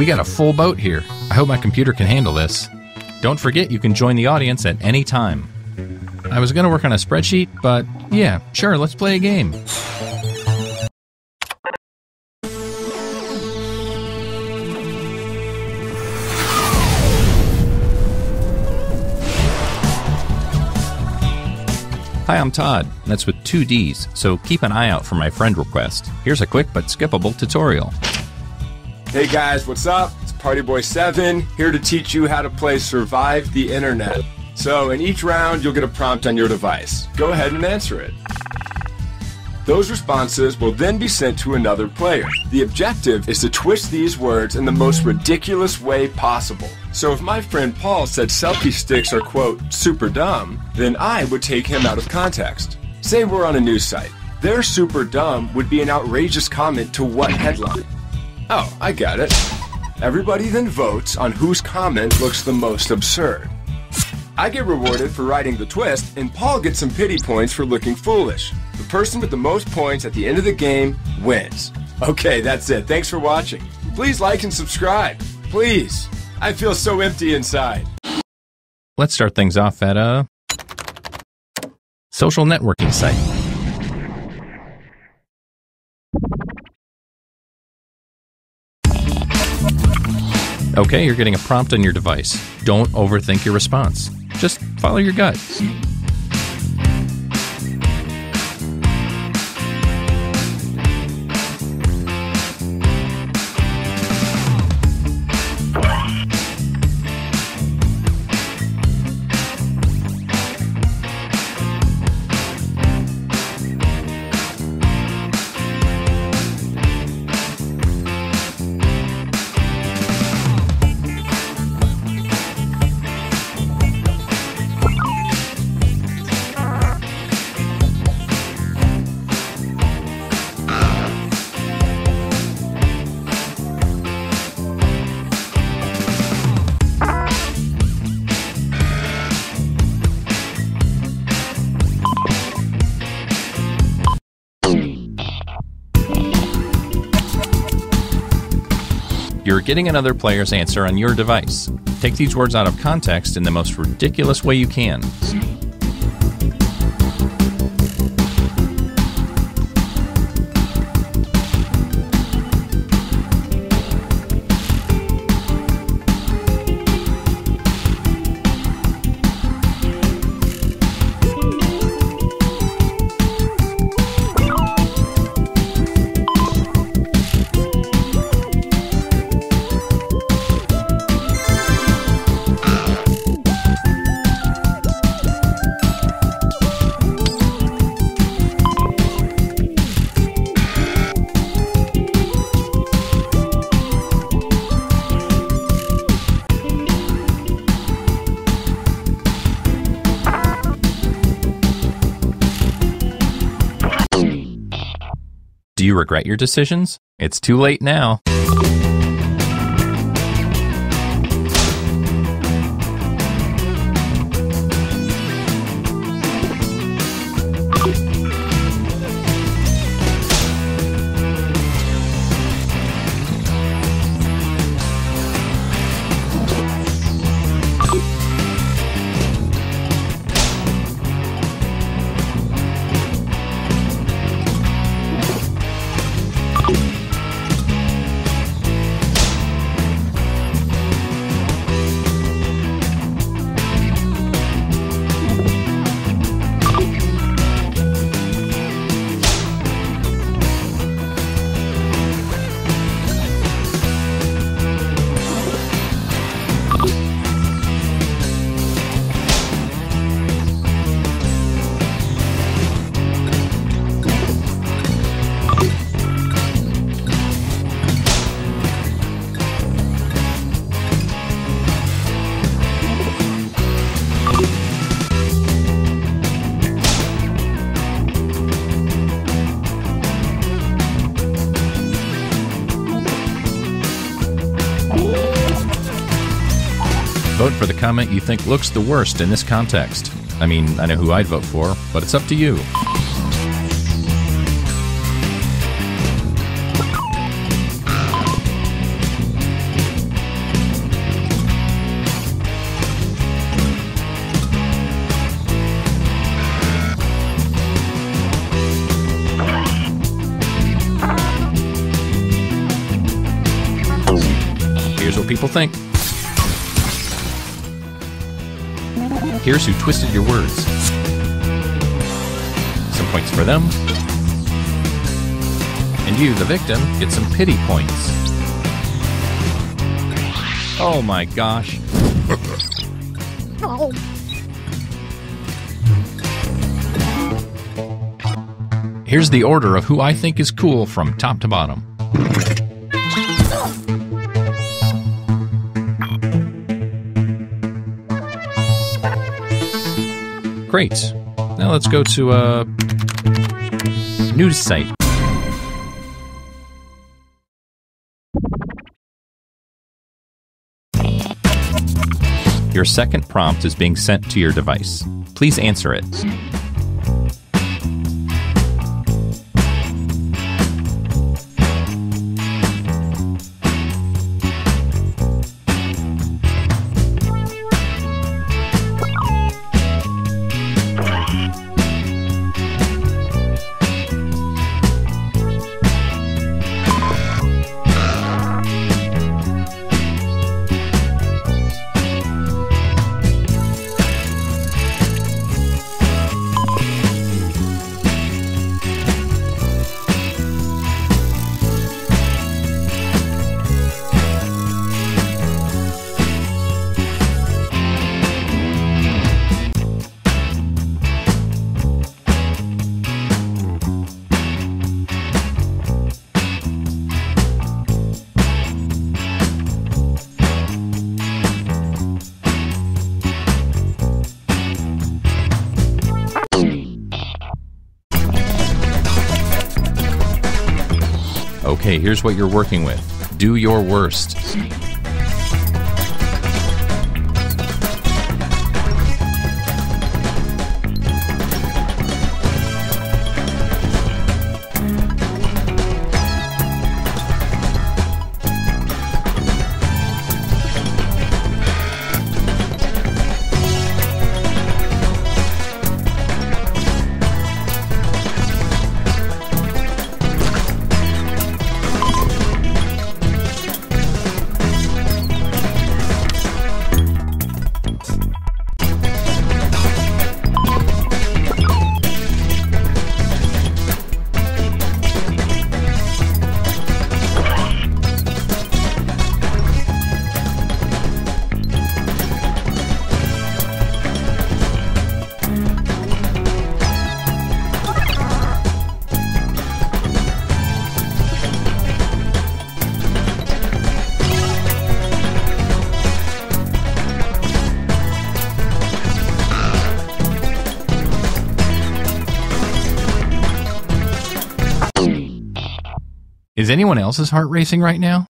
we got a full boat here. I hope my computer can handle this. Don't forget you can join the audience at any time. I was going to work on a spreadsheet, but yeah, sure, let's play a game. Hi, I'm Todd. That's with 2 Ds, so keep an eye out for my friend request. Here's a quick but skippable tutorial. Hey guys, what's up? It's PartyBoy7 here to teach you how to play Survive the Internet. So in each round, you'll get a prompt on your device. Go ahead and answer it. Those responses will then be sent to another player. The objective is to twist these words in the most ridiculous way possible. So if my friend Paul said selfie sticks are, quote, super dumb, then I would take him out of context. Say we're on a news site. Their super dumb would be an outrageous comment to what headline? Oh, I get it. Everybody then votes on whose comment looks the most absurd. I get rewarded for writing the twist, and Paul gets some pity points for looking foolish. The person with the most points at the end of the game wins. Okay, that's it. Thanks for watching. Please like and subscribe. Please. I feel so empty inside. Let's start things off at a social networking site. Okay, you're getting a prompt on your device. Don't overthink your response. Just follow your gut. You're getting another player's answer on your device. Take these words out of context in the most ridiculous way you can. Do you regret your decisions? It's too late now. Vote for the comment you think looks the worst in this context. I mean, I know who I'd vote for, but it's up to you. people think. Here's who twisted your words. Some points for them. And you, the victim, get some pity points. Oh my gosh. Here's the order of who I think is cool from top to bottom. Great. Now let's go to a news site. Your second prompt is being sent to your device. Please answer it. Okay, here's what you're working with. Do your worst. Is anyone else's heart racing right now?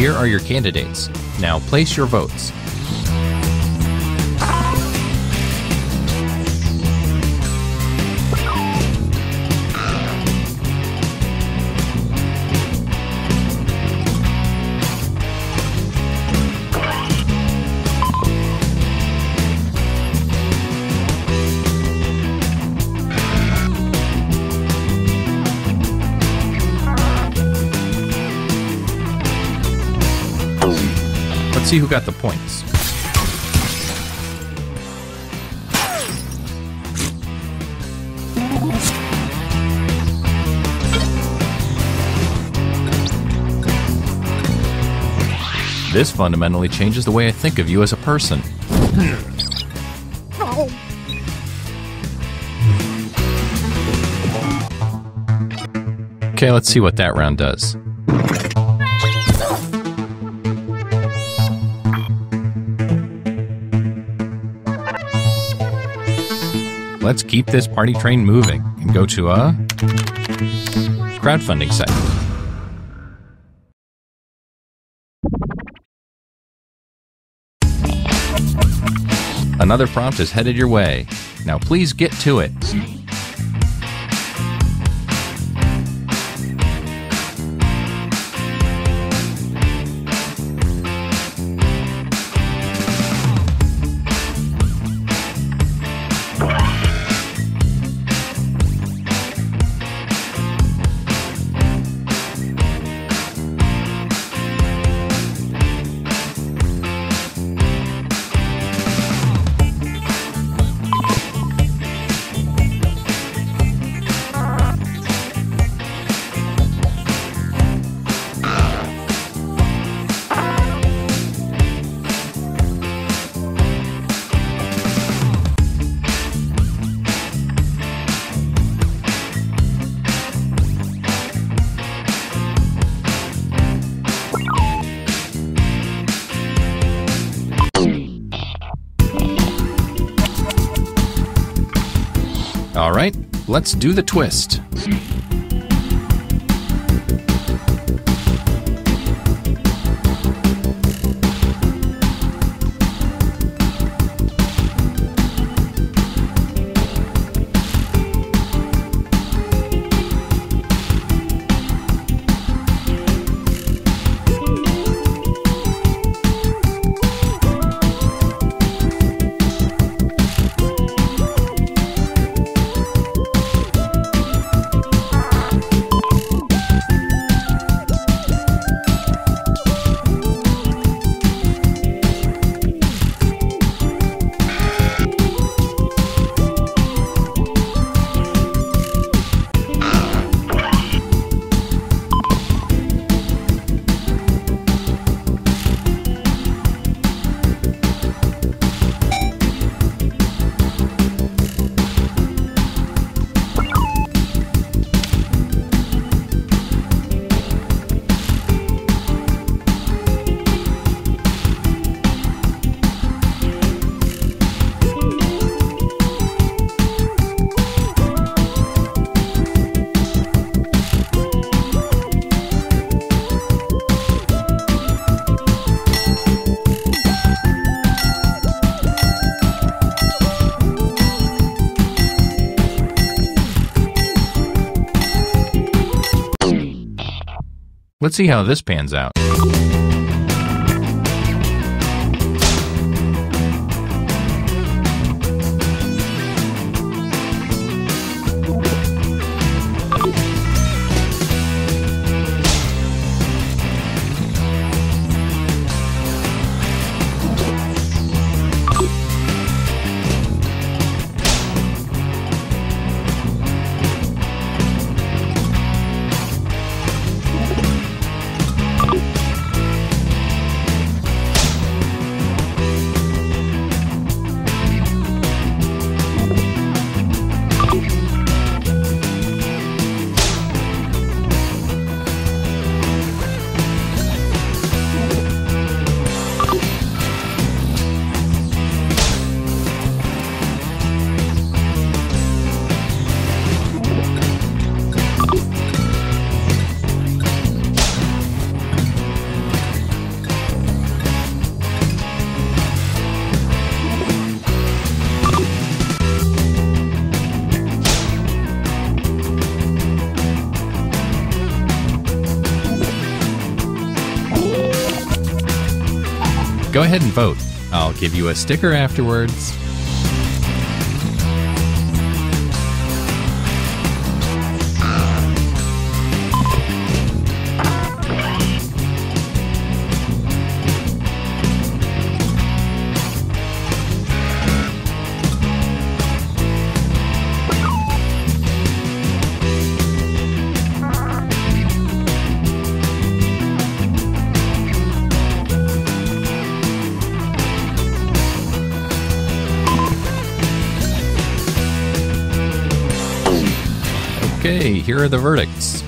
Here are your candidates. Now place your votes. see who got the points. This fundamentally changes the way I think of you as a person. Okay, let's see what that round does. Let's keep this party train moving and go to a crowdfunding site. Another prompt is headed your way. Now please get to it. All right, let's do the twist. Let's see how this pans out. Go ahead and vote. I'll give you a sticker afterwards. Okay, here are the verdicts.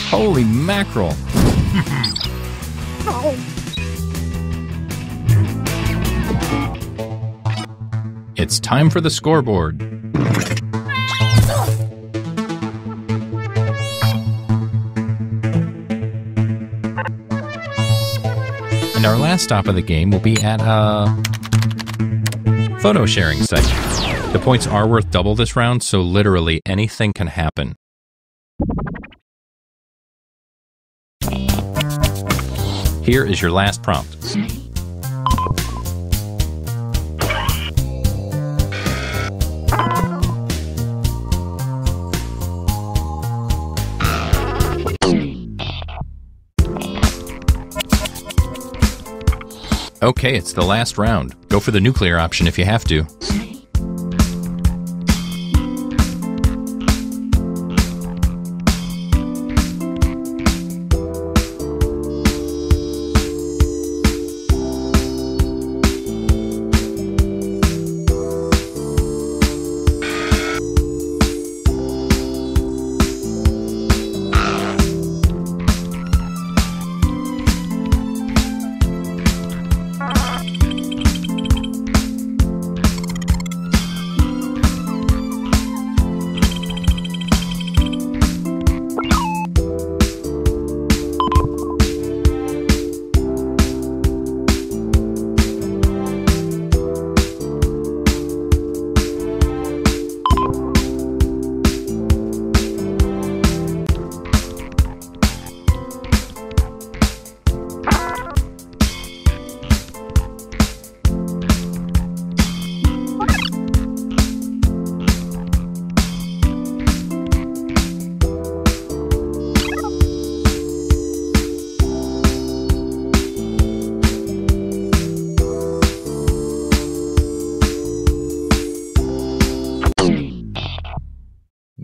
Holy mackerel! It's time for the scoreboard. And our last stop of the game will be at a photo sharing site. The points are worth double this round, so literally anything can happen. Here is your last prompt. Okay, it's the last round. Go for the nuclear option if you have to.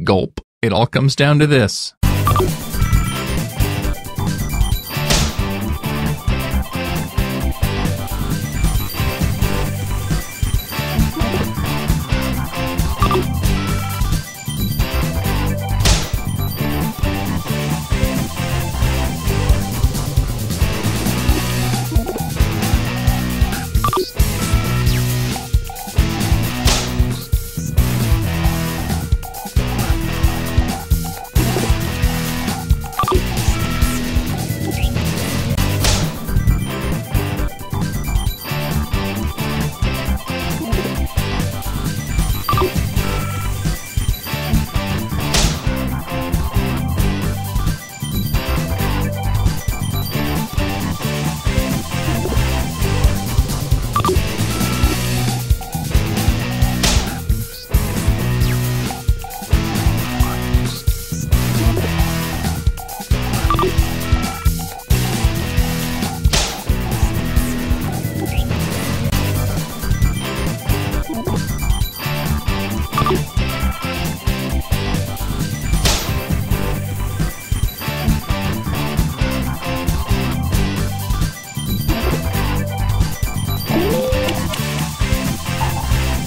Gulp. It all comes down to this.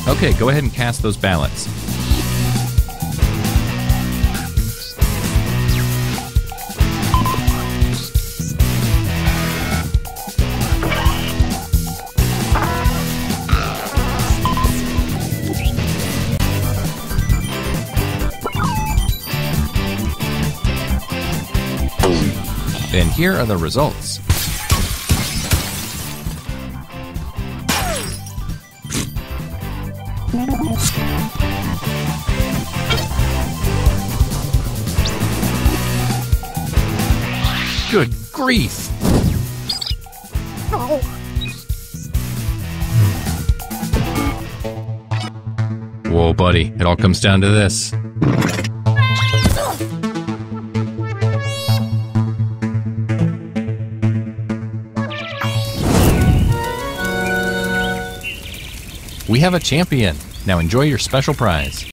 Okay, go ahead and cast those ballots. And here are the results. Good grief! Whoa, buddy, it all comes down to this. We have a champion. Now enjoy your special prize.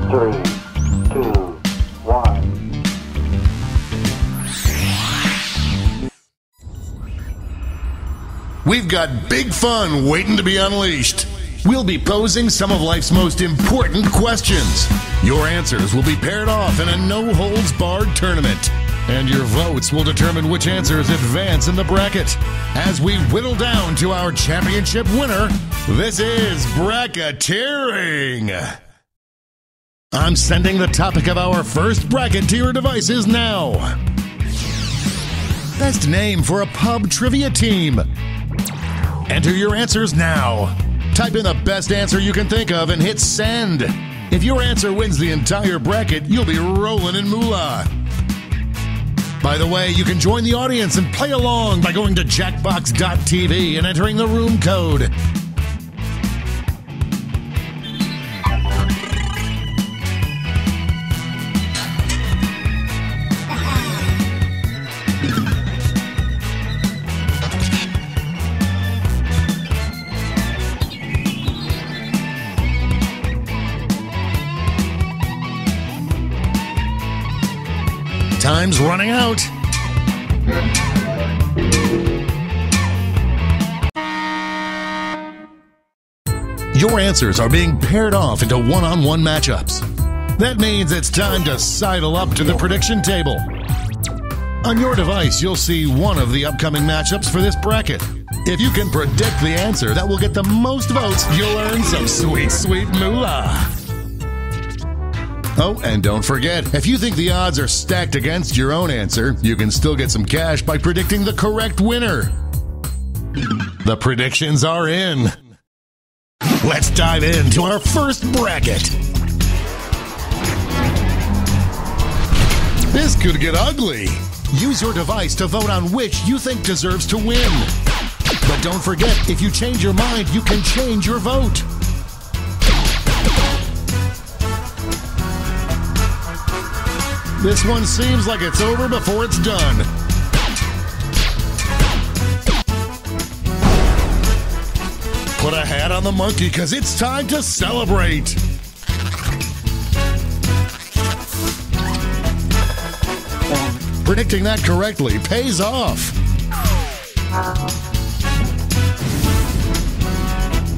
3, 2, 1. We've got big fun waiting to be unleashed. We'll be posing some of life's most important questions. Your answers will be paired off in a no-holds-barred tournament. And your votes will determine which answers advance in the bracket. As we whittle down to our championship winner, this is bracketeering. I'm sending the topic of our first bracket to your devices now. Best name for a pub trivia team. Enter your answers now. Type in the best answer you can think of and hit send. If your answer wins the entire bracket, you'll be rolling in moolah. By the way, you can join the audience and play along by going to jackbox.tv and entering the room code. Time's running out. Your answers are being paired off into one-on-one matchups. That means it's time to sidle up to the prediction table. On your device, you'll see one of the upcoming matchups for this bracket. If you can predict the answer that will get the most votes, you'll earn some sweet, sweet moolah. Oh, and don't forget, if you think the odds are stacked against your own answer, you can still get some cash by predicting the correct winner. The predictions are in. Let's dive into our first bracket. This could get ugly. Use your device to vote on which you think deserves to win. But don't forget, if you change your mind, you can change your vote. This one seems like it's over before it's done. Put a hat on the monkey, because it's time to celebrate. Predicting that correctly pays off.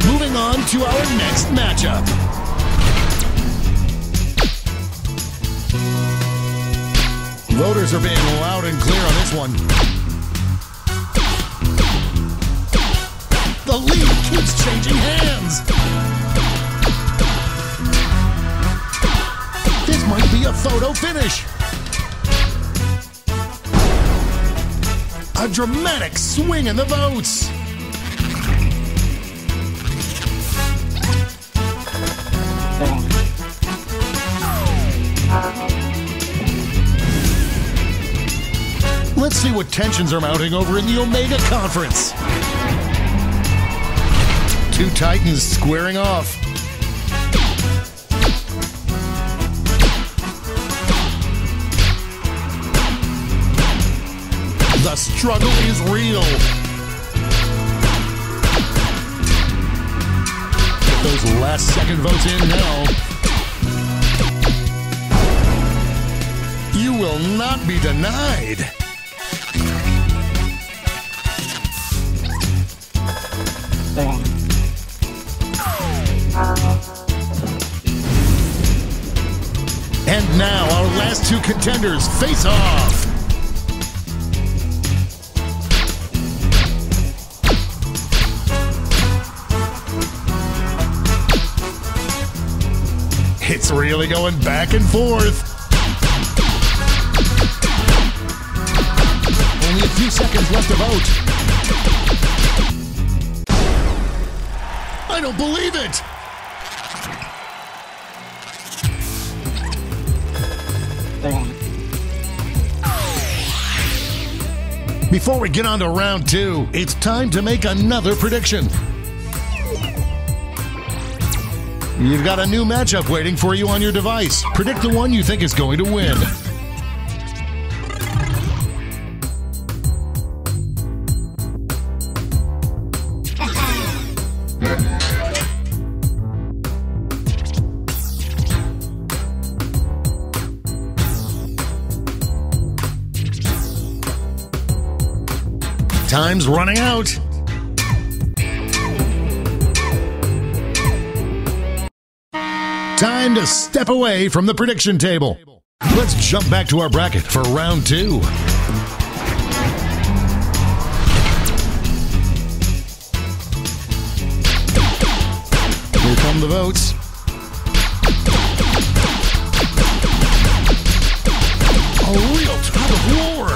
Moving on to our next matchup. Voters are being loud and clear on this one. The lead keeps changing hands. This might be a photo finish. A dramatic swing in the votes. Let's see what tensions are mounting over in the Omega Conference. Two titans squaring off. The struggle is real. Get those last second votes in now. You will not be denied. And now our last two contenders face off. It's really going back and forth. Only a few seconds left to vote. I don't believe it! Before we get on to round two, it's time to make another prediction. You've got a new matchup waiting for you on your device. Predict the one you think is going to win. Time's running out. Time to step away from the prediction table. Let's jump back to our bracket for round 2. Here come the votes. A real tug of war.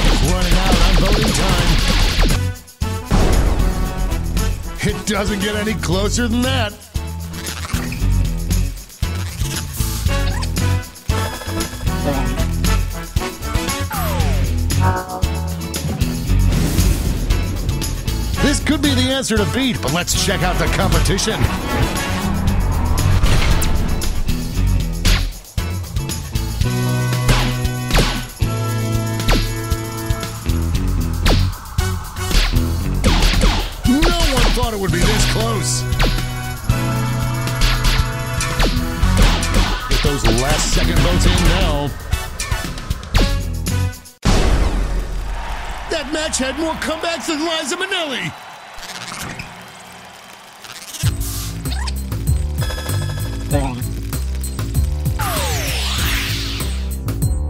It's running out on voting time. It doesn't get any closer than that. This could be the answer to beat, but let's check out the competition. Thought it would be this close. Get those last second votes in now. That match had more comebacks than Liza Minnelli.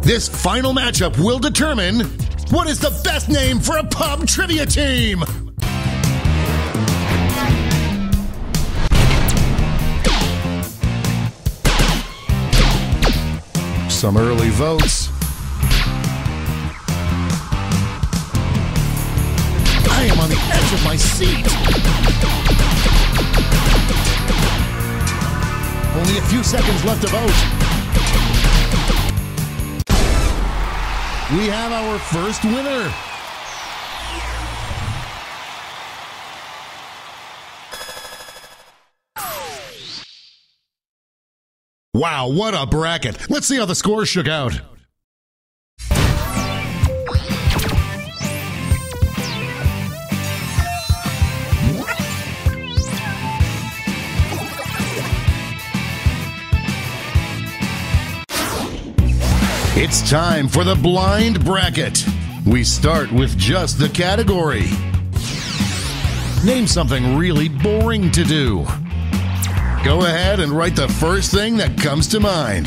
This final matchup will determine what is the best name for a pub trivia team. Some early votes. I am on the edge of my seat. Only a few seconds left to vote. We have our first winner. Wow, what a bracket. Let's see how the scores shook out. It's time for the blind bracket. We start with just the category. Name something really boring to do. Go ahead and write the first thing that comes to mind.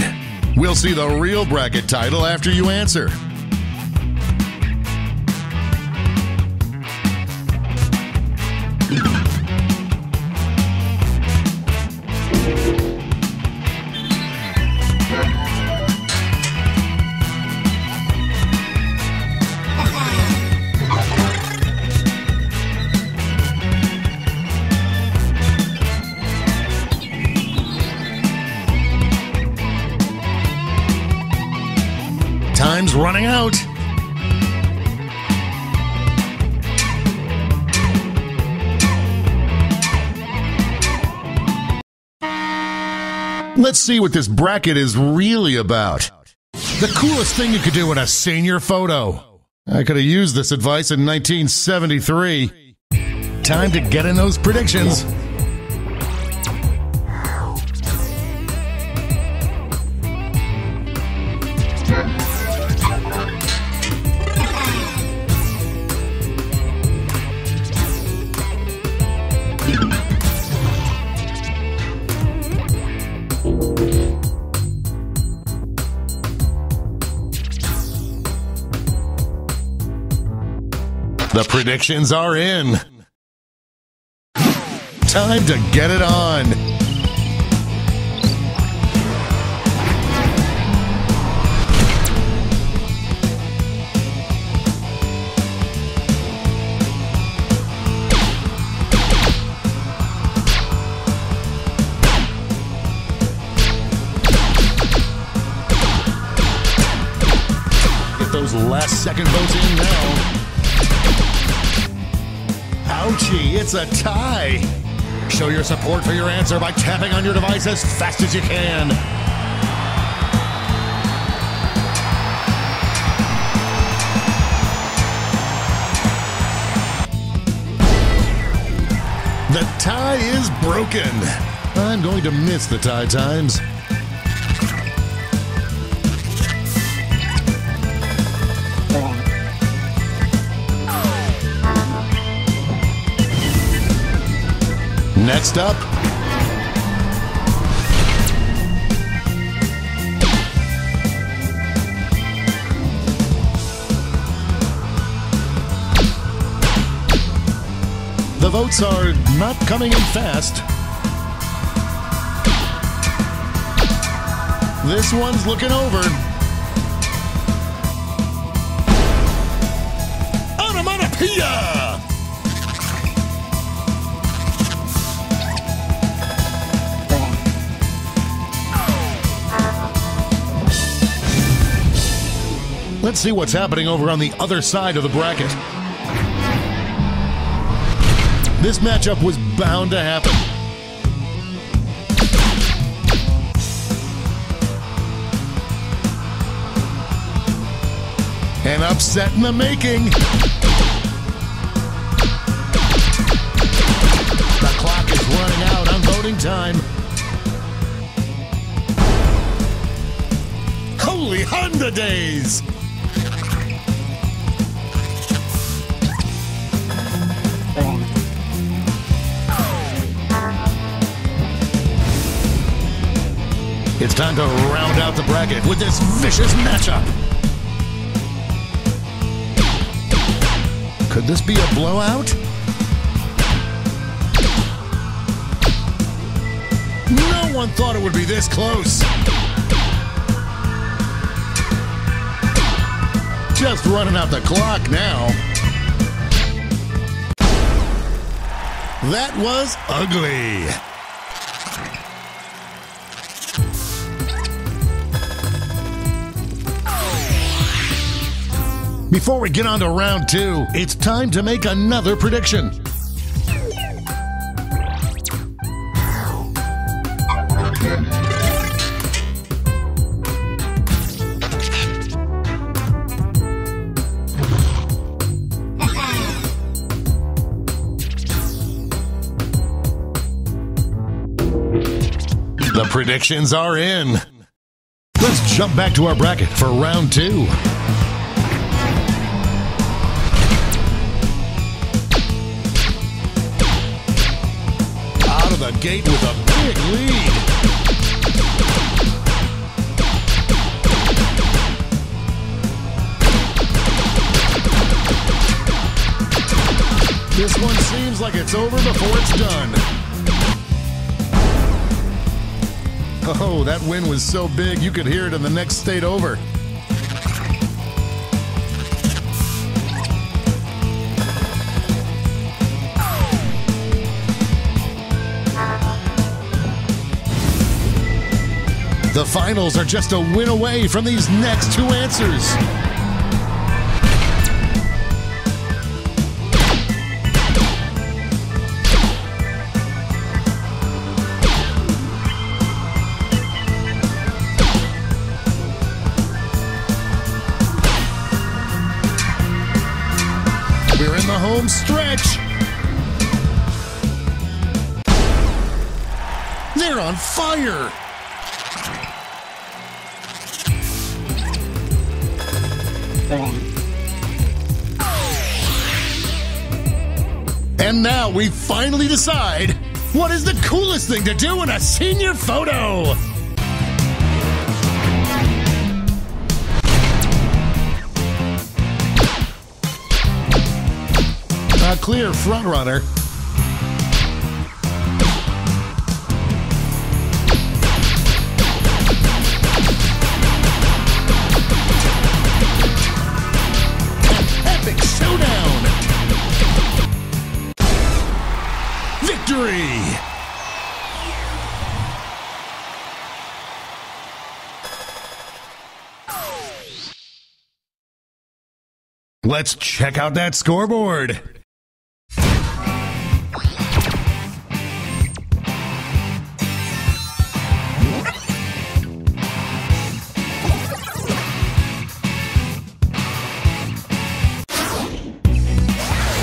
We'll see the real bracket title after you answer. Time's running out. Let's see what this bracket is really about. The coolest thing you could do in a senior photo. I could have used this advice in 1973. Time to get in those predictions. The predictions are in. Time to get it on. Get those last second votes in now. Ouchie, it's a tie. Show your support for your answer by tapping on your device as fast as you can. The tie is broken. I'm going to miss the tie times. Next up, the votes are not coming in fast. This one's looking over. Onomatopoeia! Let's see what's happening over on the other side of the bracket. This matchup was bound to happen. An upset in the making. The clock is running out on voting time. Holy Honda days! It's time to round out the bracket with this vicious matchup. Could this be a blowout? No one thought it would be this close. Just running out the clock now. That was ugly. Before we get on to round two, it's time to make another prediction. The predictions are in. Let's jump back to our bracket for round two. Out of the gate with a big lead. This one seems like it's over before it's done. Oh, that win was so big you could hear it in the next state over. The finals are just a win away from these next two answers. We're in the home stretch. They're on fire. And now we finally decide what is the coolest thing to do in a senior photo. A clear frontrunner. Epic showdown. Victory. Let's check out that scoreboard.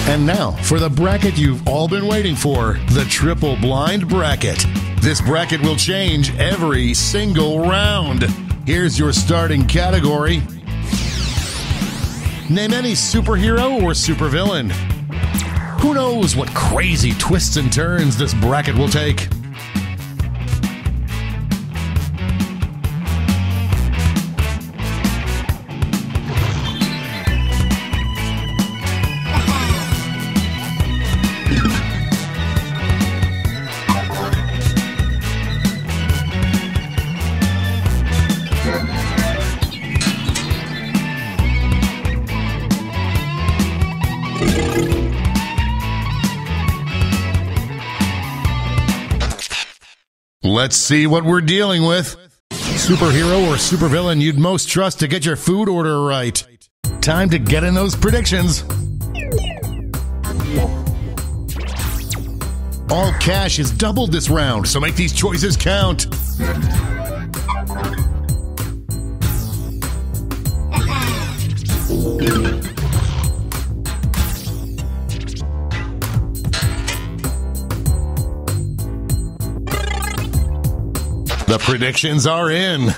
And now, for the bracket you've all been waiting for, the triple blind bracket. This bracket will change every single round. Here's your starting category. Name any superhero or supervillain. Who knows what crazy twists and turns this bracket will take? Let's see what we're dealing with. Superhero or supervillain you'd most trust to get your food order right. Time to get in those predictions. All cash is doubled this round, so make these choices count. The predictions are in.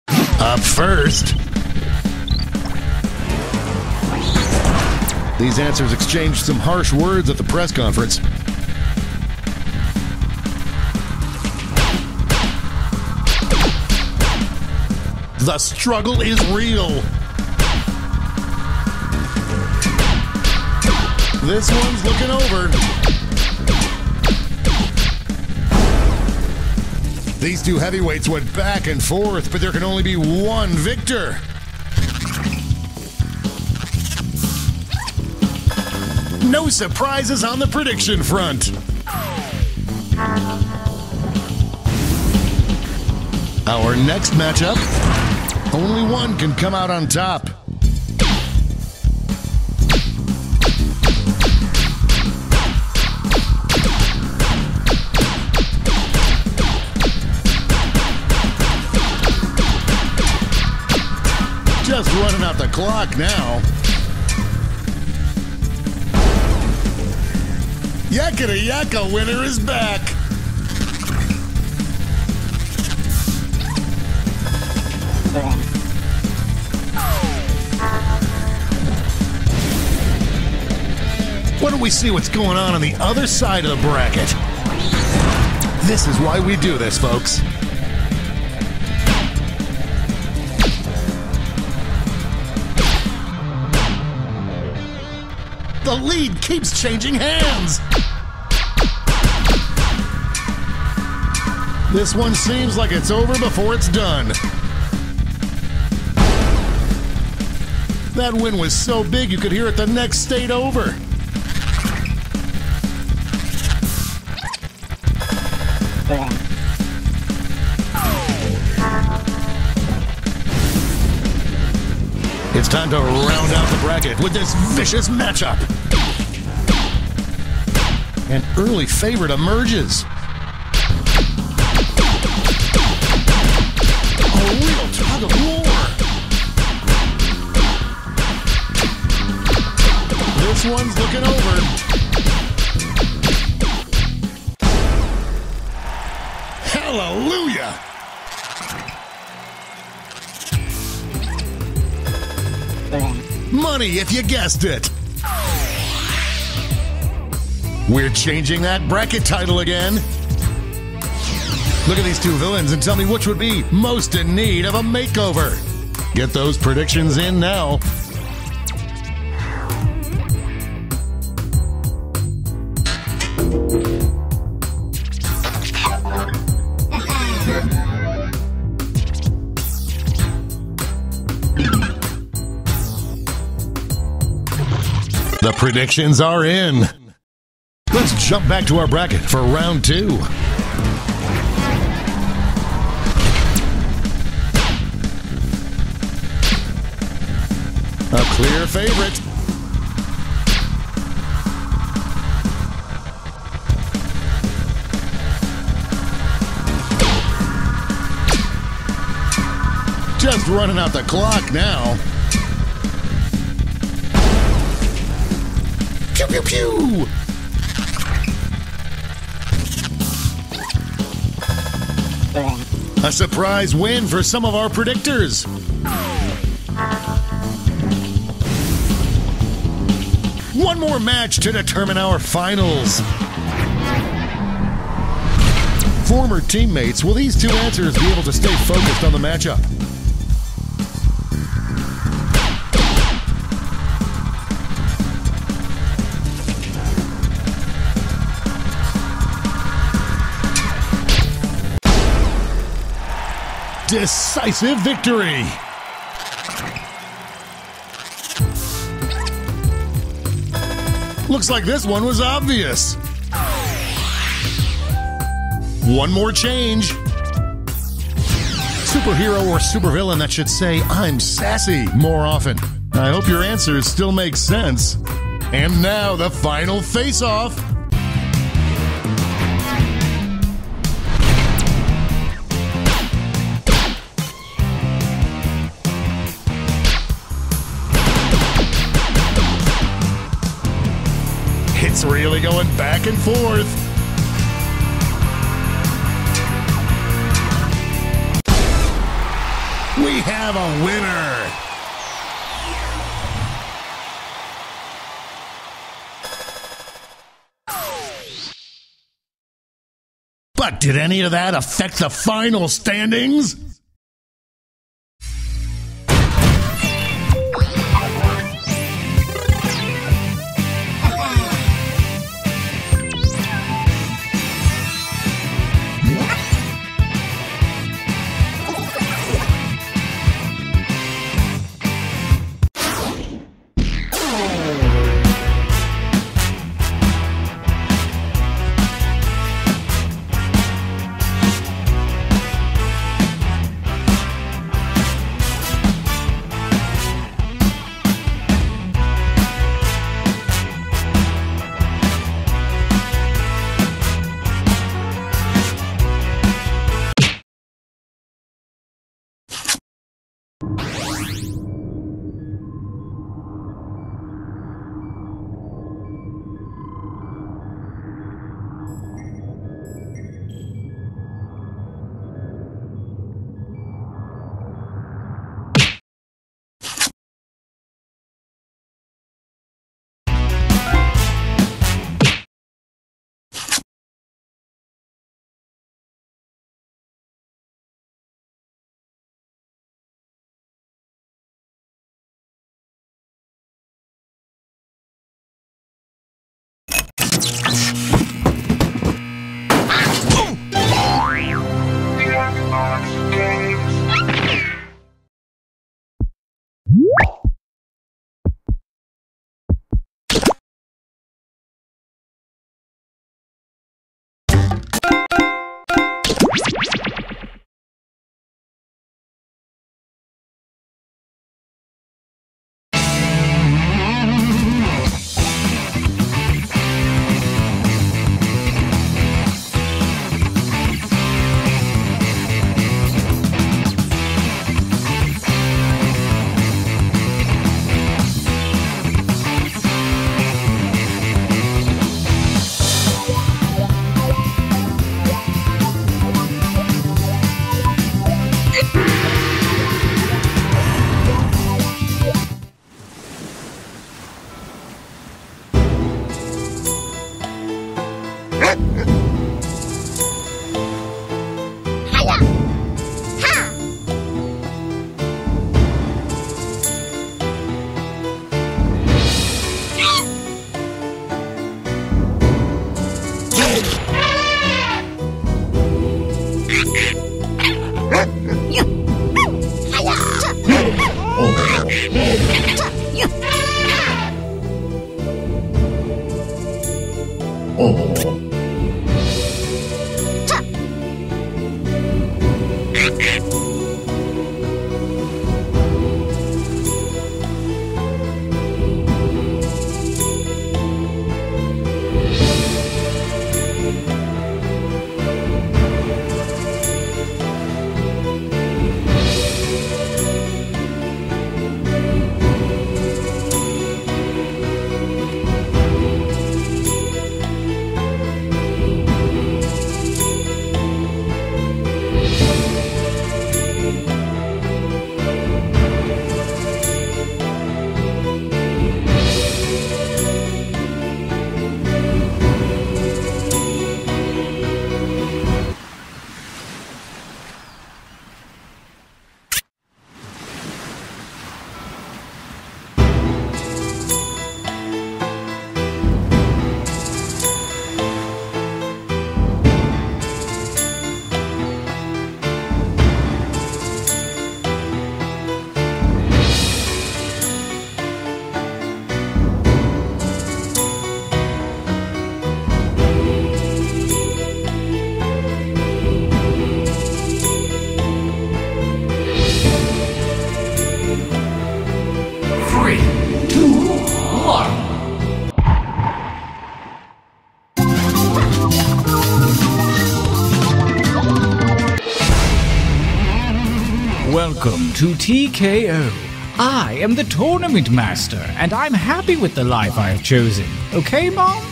Up first. These answers exchanged some harsh words at the press conference. The struggle is real. This one's looking over. These two heavyweights went back and forth, but there can only be one victor. No surprises on the prediction front. Our next matchup, only one can come out on top. Just running out the clock now. Yaketa Yaka winner is back. Why don't we see what's going on the other side of the bracket? This is why we do this, folks. The lead keeps changing hands. This one seems like it's over before it's done. That win was so big you could hear it the next state over. It's time to round out the bracket with this vicious matchup. An early favorite emerges. A real tug of war. This one's looking over. Hallelujah! Money if you guessed it. We're changing that bracket title again. Look at these two villains and tell me which would be most in need of a makeover. Get those predictions in now. The predictions are in. Let's jump back to our bracket for round two. A clear favorite. Just running out the clock now. Pew, pew, pew! A surprise win for some of our predictors. One more match to determine our finals. Former teammates, will these two answers be able to stay focused on the matchup? Decisive victory! Looks like this one was obvious. One more change. Superhero or supervillain that should say, "I'm sassy," more often. I hope your answers still make sense. And now the final face-off. It's really going back and forth. We have a winner. But did any of that affect the final standings? welcome to TKO. I am the tournament master, and I'm happy with the life I have chosen. Okay, Mom?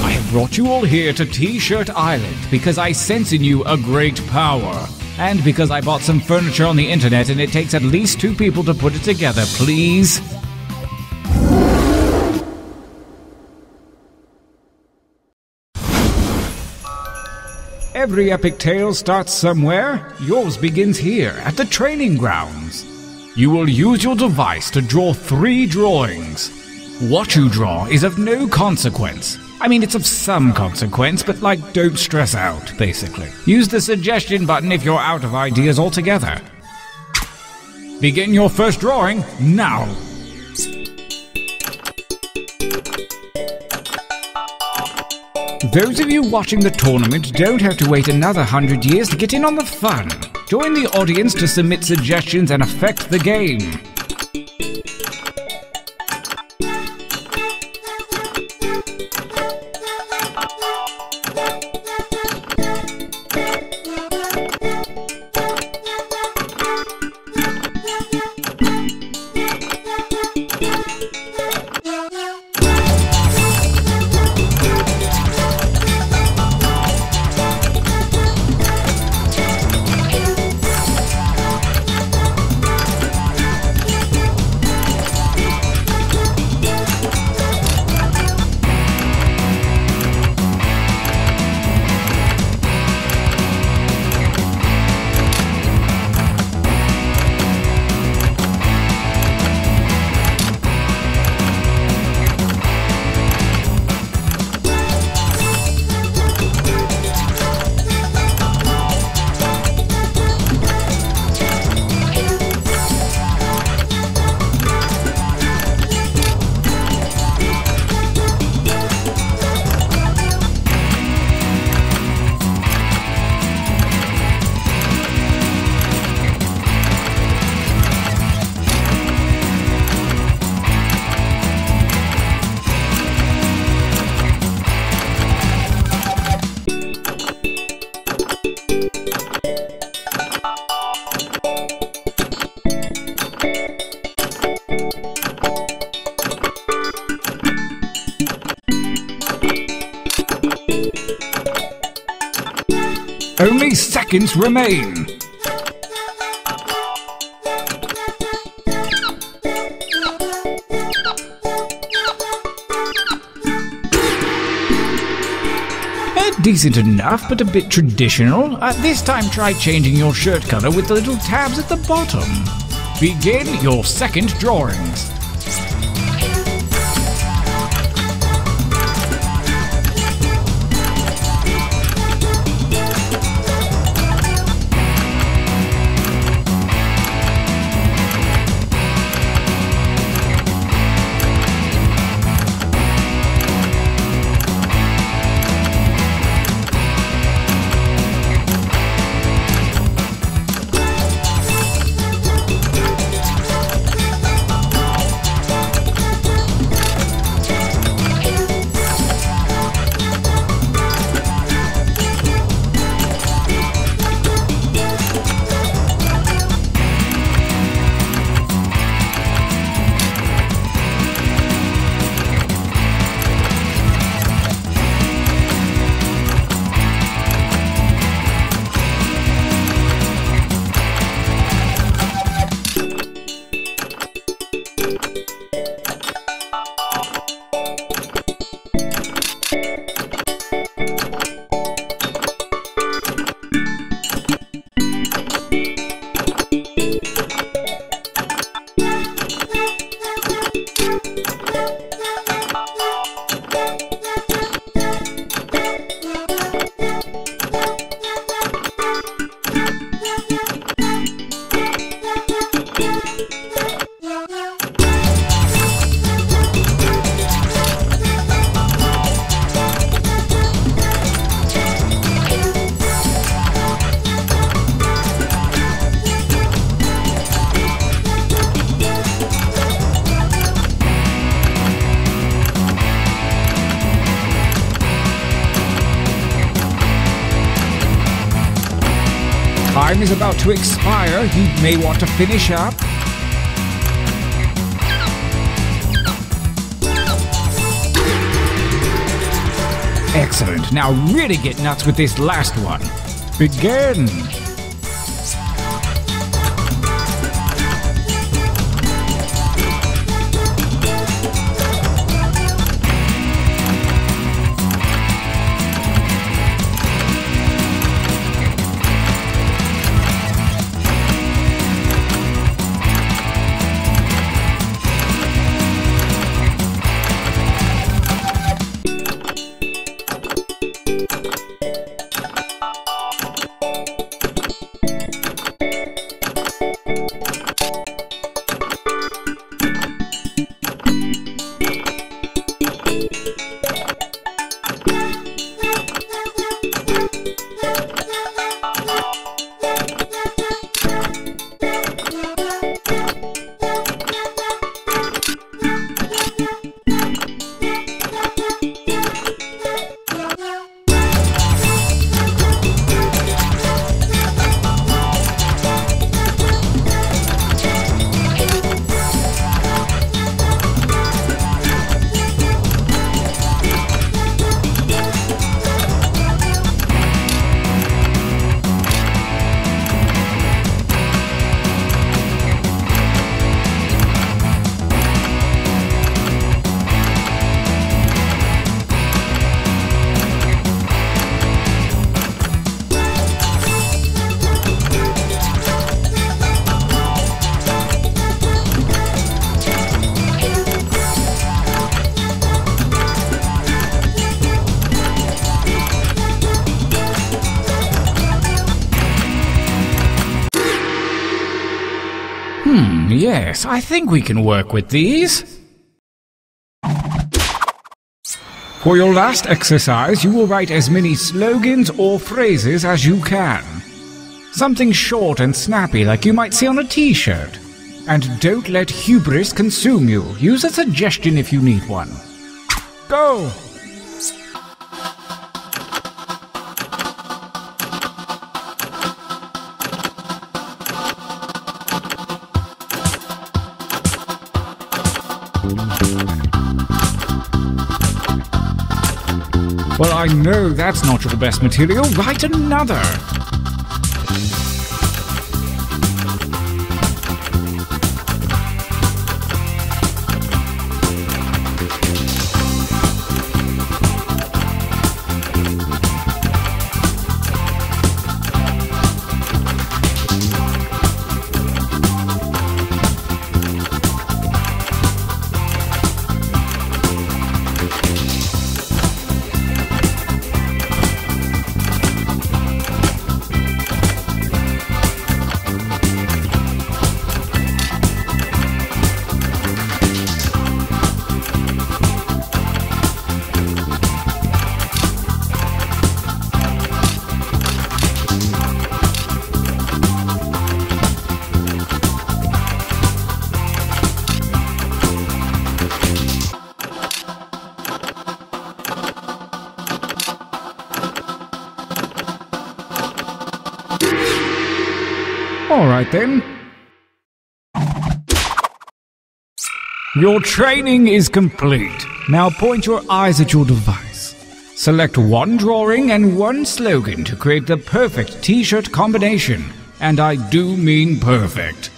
I have brought you all here to T-Shirt Island because I sense in you a great power. And because I bought some furniture on the internet and it takes at least 2 people to put it together, please. Every epic tale starts somewhere. Yours begins here, at the training grounds. You will use your device to draw 3 drawings. What you draw is of no consequence. I mean, it's of some consequence, but don't stress out, basically. Use the suggestion button if you're out of ideas altogether. Begin your first drawing now. Those of you watching the tournament don't have to wait another 100 years to get in on the fun. Join the audience to submit suggestions and affect the game. Only seconds remain. Decent enough, but a bit traditional. This time try changing your shirt color with the little tabs at the bottom. Begin your second drawings. time is about to expire. You may want to finish up. Excellent. Now really get nuts with this last one. Begin. Yes, I think we can work with these. For your last exercise, you will write as many slogans or phrases as you can. Something short and snappy like you might see on a t-shirt. And don't let hubris consume you. Use a suggestion if you need one. Go! Well, I know that's not your best material. Write another. All right then. Your training is complete. Now point your eyes at your device. Select one drawing and one slogan to create the perfect t-shirt combination. And I do mean perfect.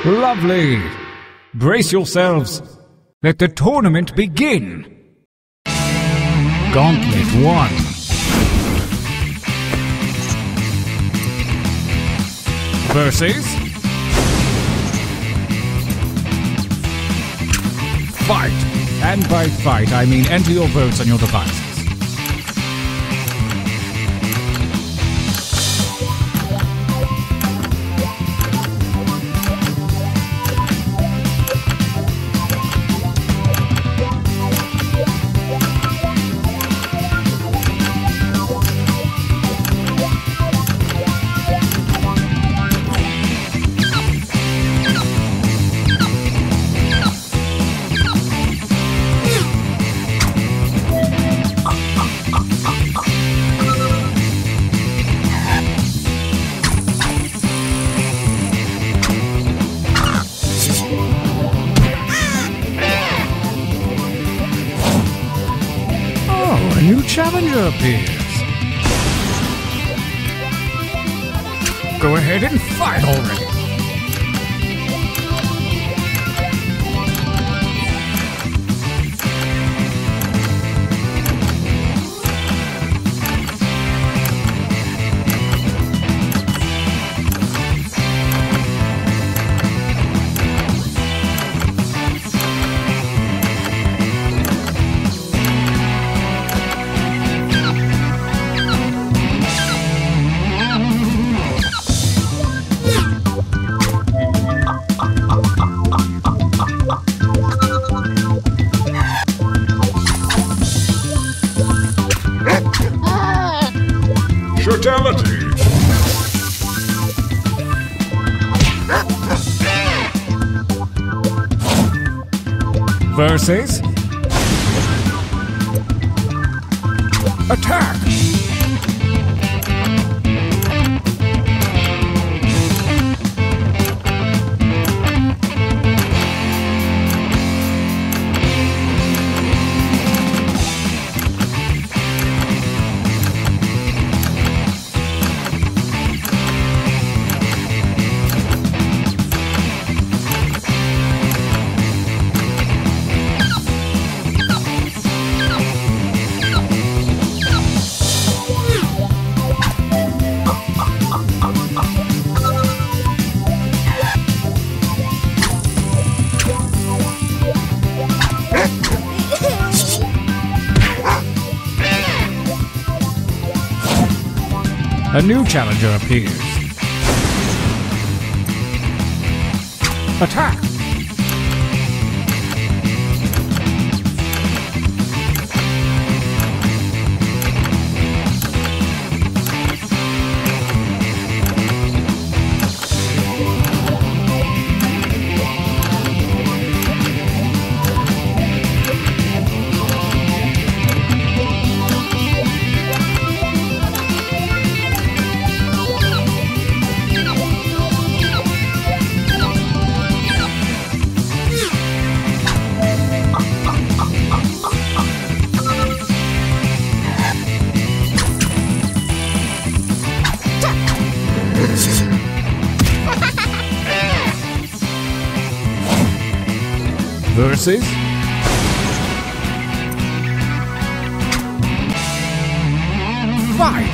Lovely! Brace yourselves. Let the tournament begin. Gauntlet 1. Versus fight. And by fight, I mean enter your votes on your devices. A new challenger appears. Go ahead and fight already. Fatality! Versus attack. A new challenger appears. Attack! Versus fight.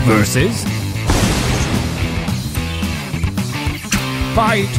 Versus fight.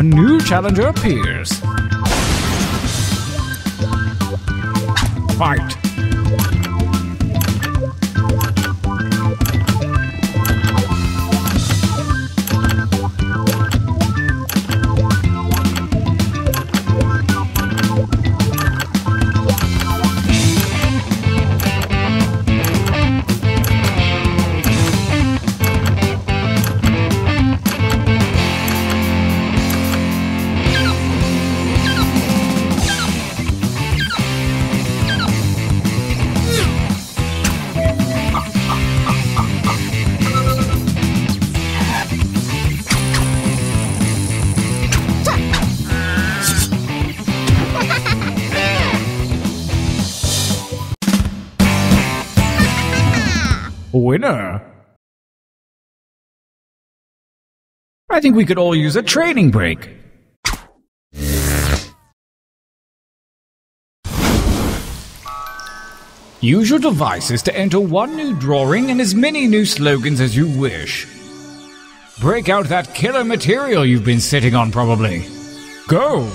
new challenger appears. Fight! Winner! I think we could all use a training break. Use your devices to enter one new drawing and as many new slogans as you wish. Break out that killer material you've been sitting on, probably. Go!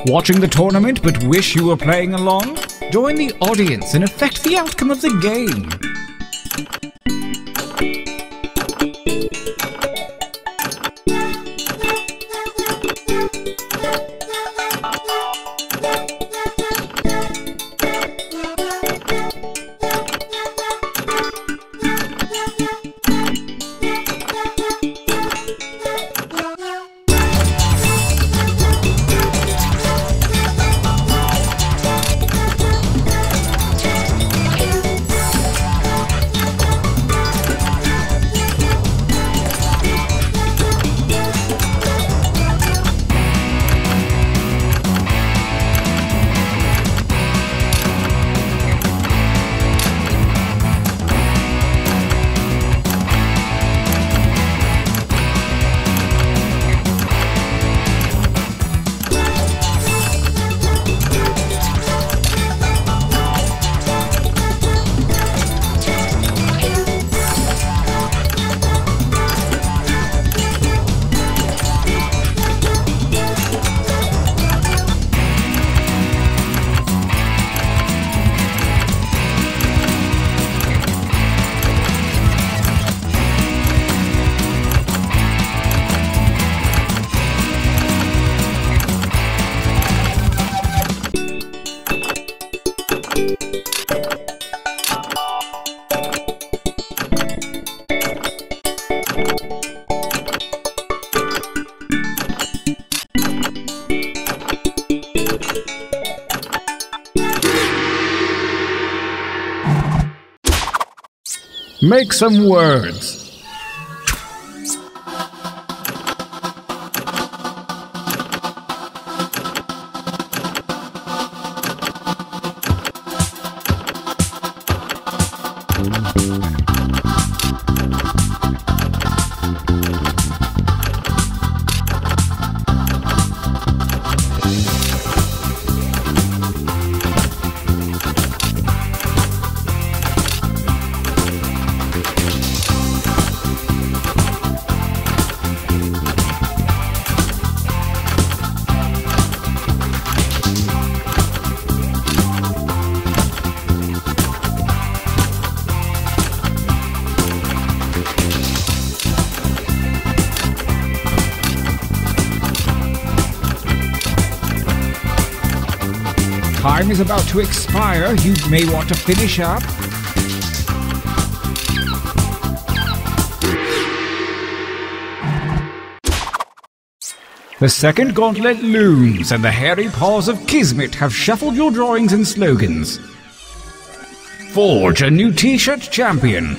Watching the tournament but wish you were playing along? Join the audience and affect the outcome of the game. Make some words. Time is about to expire. You may want to finish up. The second gauntlet looms, and the hairy paws of Kismet have shuffled your drawings and slogans. Forge a new T-shirt champion.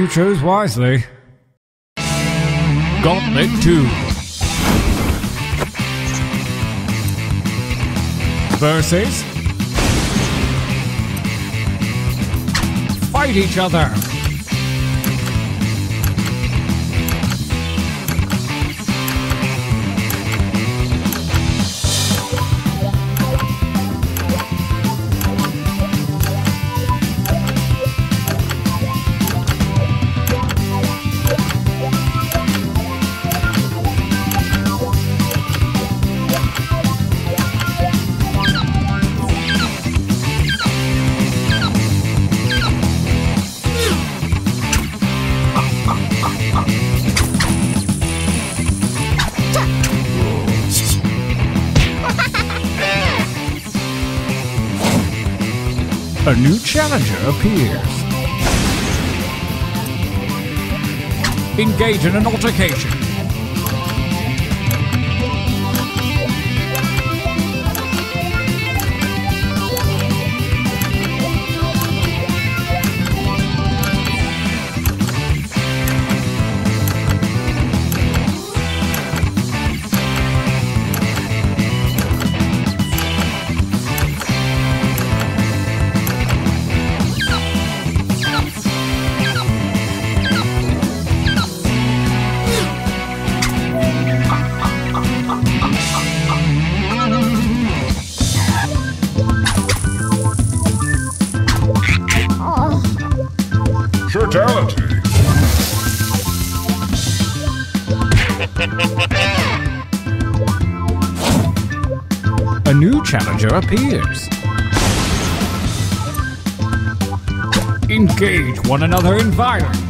You chose wisely. Gauntlet 2. Versus. Fight each other. A new challenger appears. Engage in an altercation. Fatality. A new challenger appears. Engage one another in violence.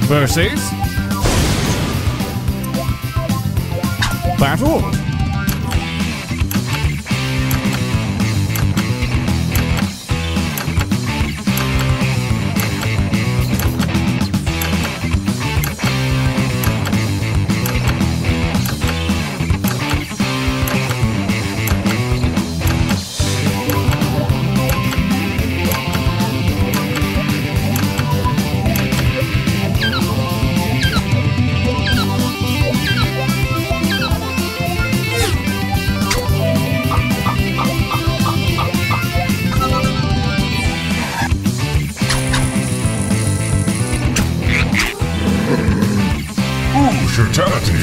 Versus battle. Fatality.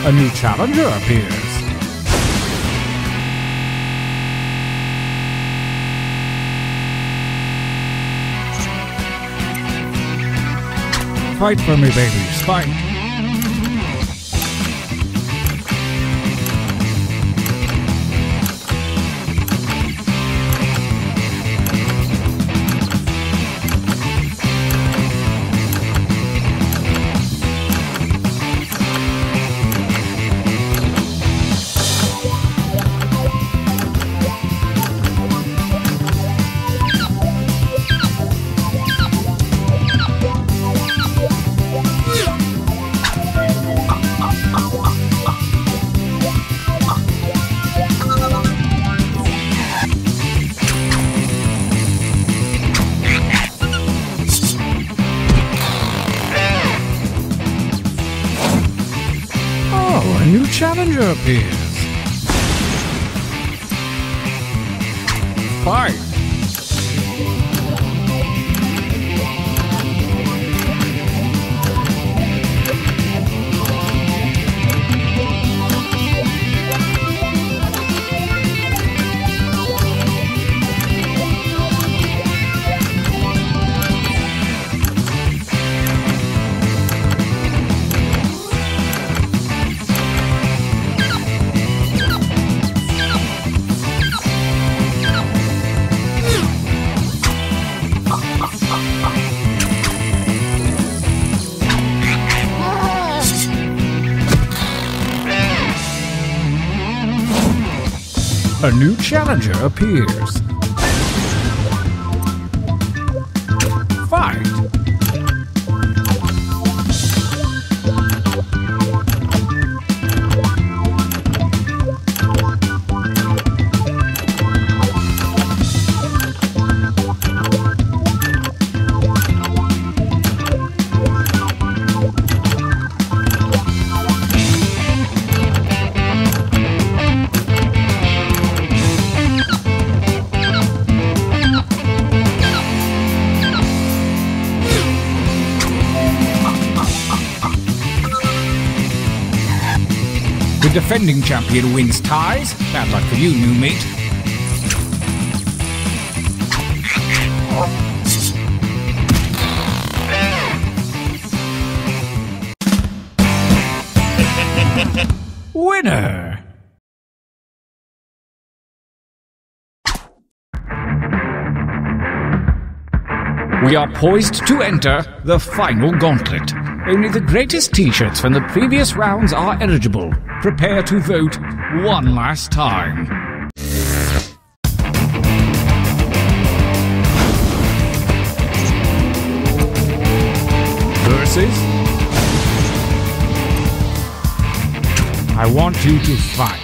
A new challenger appears. Fight for me, babies, fight. A new challenger appears. Fight. A new challenger appears. Fight! The defending champion wins ties. Bad luck for you, new mate. Winner! We are poised to enter the final gauntlet. Only the greatest t-shirts from the previous rounds are eligible. Prepare to vote one last time. Versus... I want you to fight.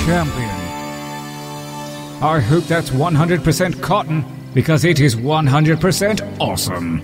Champion. I hope that's 100% cotton, because it is 100% awesome.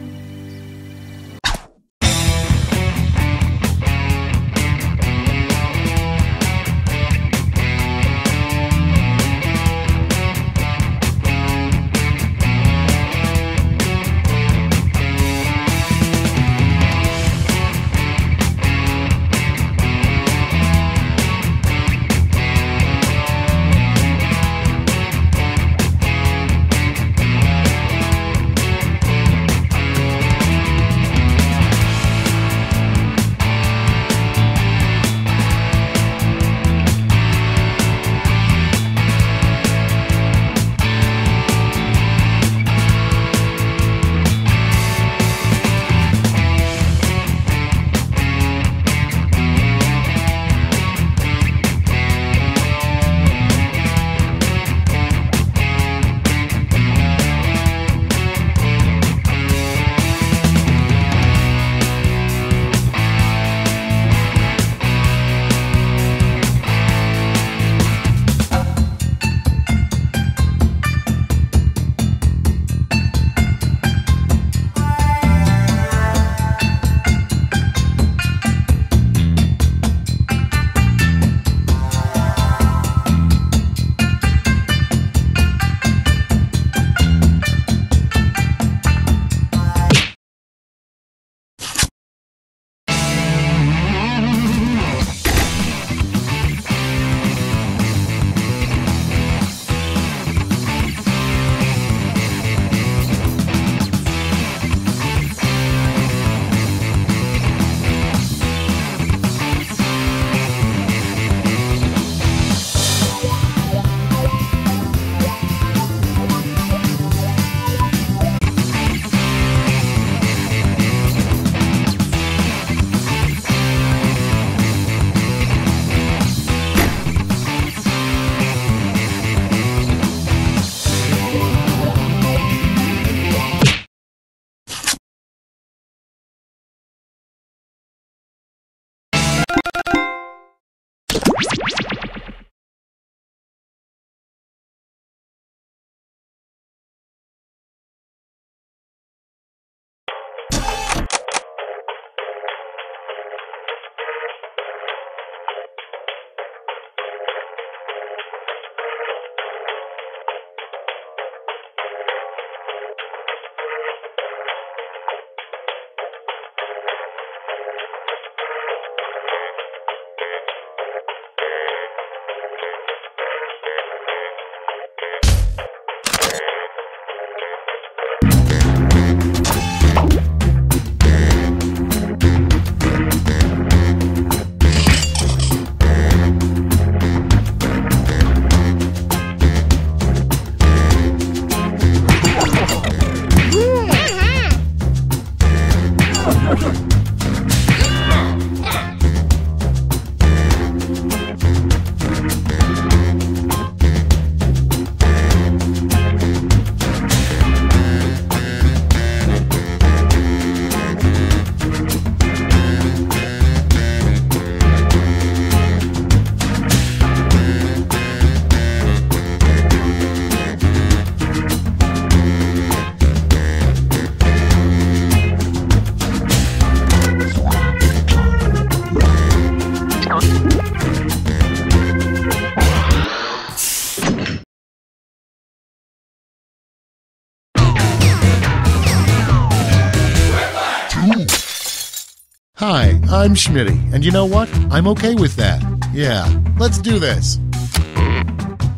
Hi, I'm Schmitty, and you know what? I'm okay with that. Yeah, let's do this.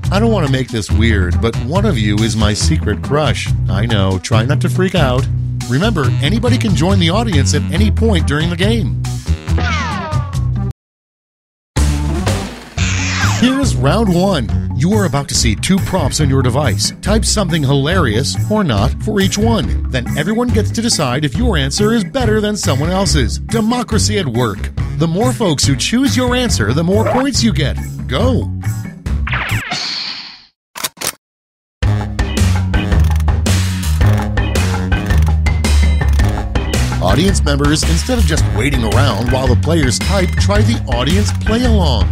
I don't want to make this weird, but one of you is my secret crush. I know, try not to freak out. Remember, anybody can join the audience at any point during the game. Here's round one. You are about to see two prompts on your device. Type something hilarious or not for each one. Then everyone gets to decide if your answer is better than someone else's. Democracy at work. The more folks who choose your answer, the more points you get. Go! Audience members, instead of just waiting around while the players type, try the audience play along.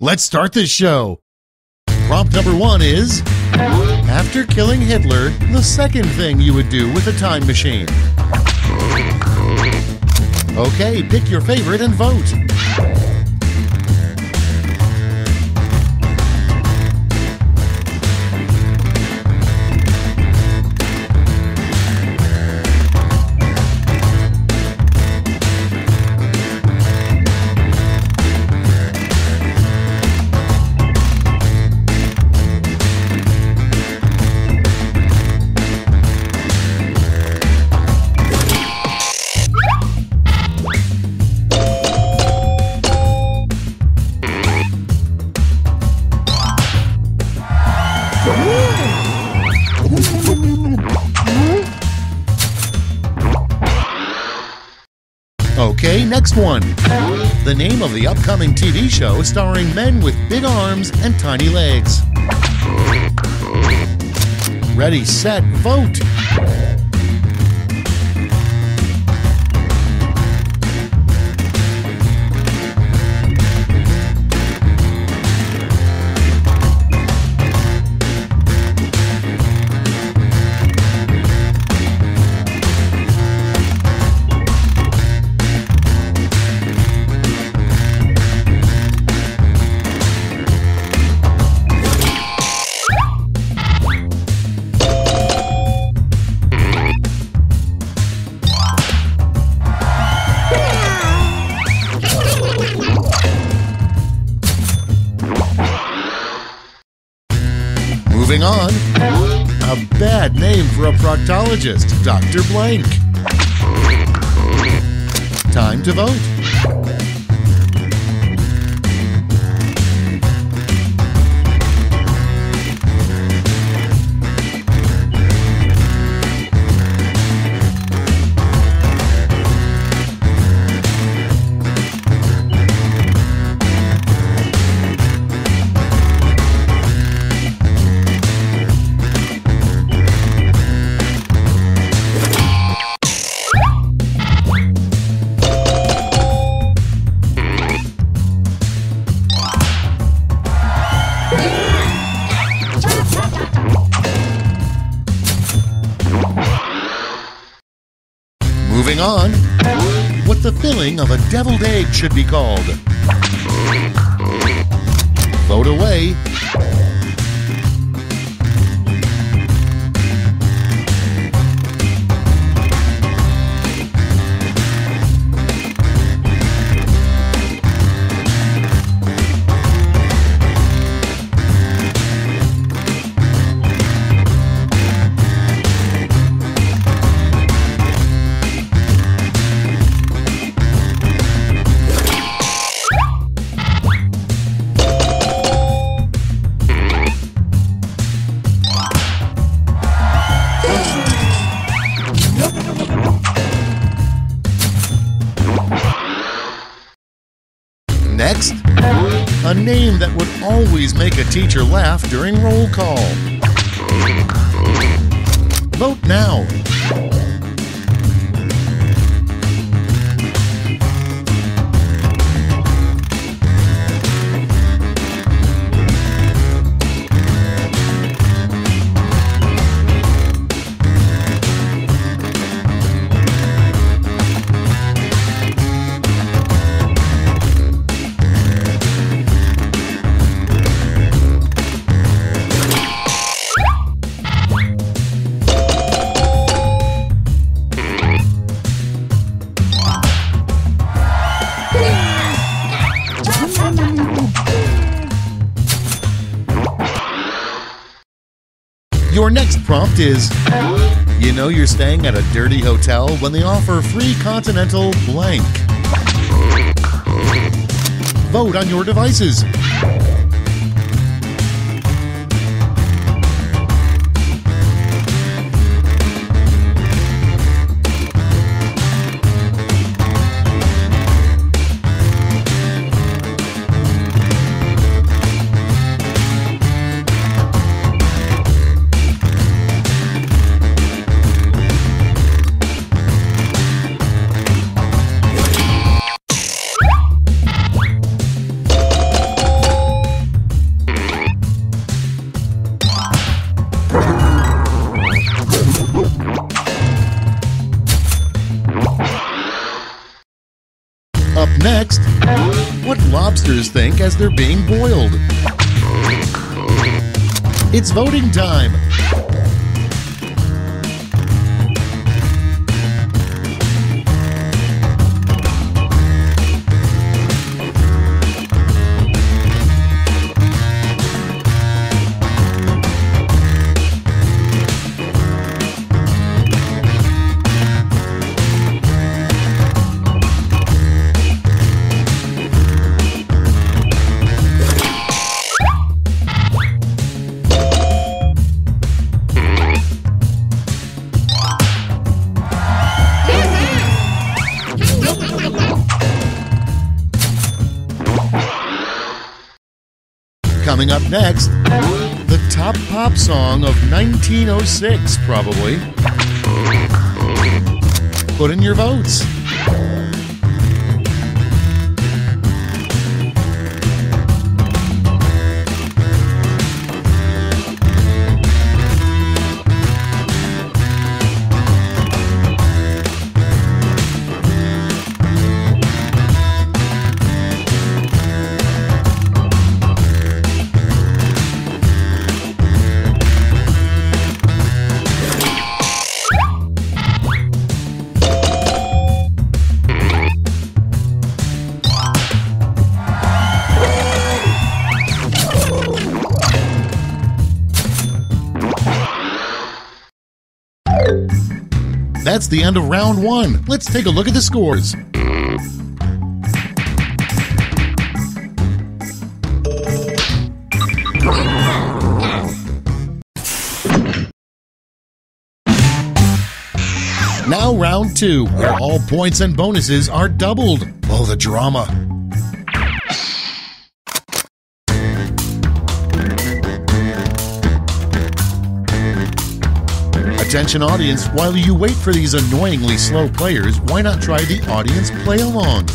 Let's start this show. Prompt number one is, after killing Hitler, the second thing you would do with a time machine. Okay, pick your favorite and vote. Okay, next one. The name of the upcoming TV show starring men with big arms and tiny legs. Ready, set, vote. Moving on. A bad name for a proctologist, Dr. Blank. Time to vote. Moving on. What the filling of a deviled egg should be called. Vote away. Next, a name that would always make a teacher laugh during roll call. Vote now. Your next prompt is, you know you're staying at a dirty hotel when they offer free continental blank. Vote on your devices. Up next, what lobsters think as they're being boiled. It's voting time. Coming up next, the top pop song of 1906, probably. Put in your votes. That's the end of round one. Let's take a look at the scores. Now round two, where all points and bonuses are doubled. Oh, the drama. Attention audience, while you wait for these annoyingly slow players, why not try the audience play along?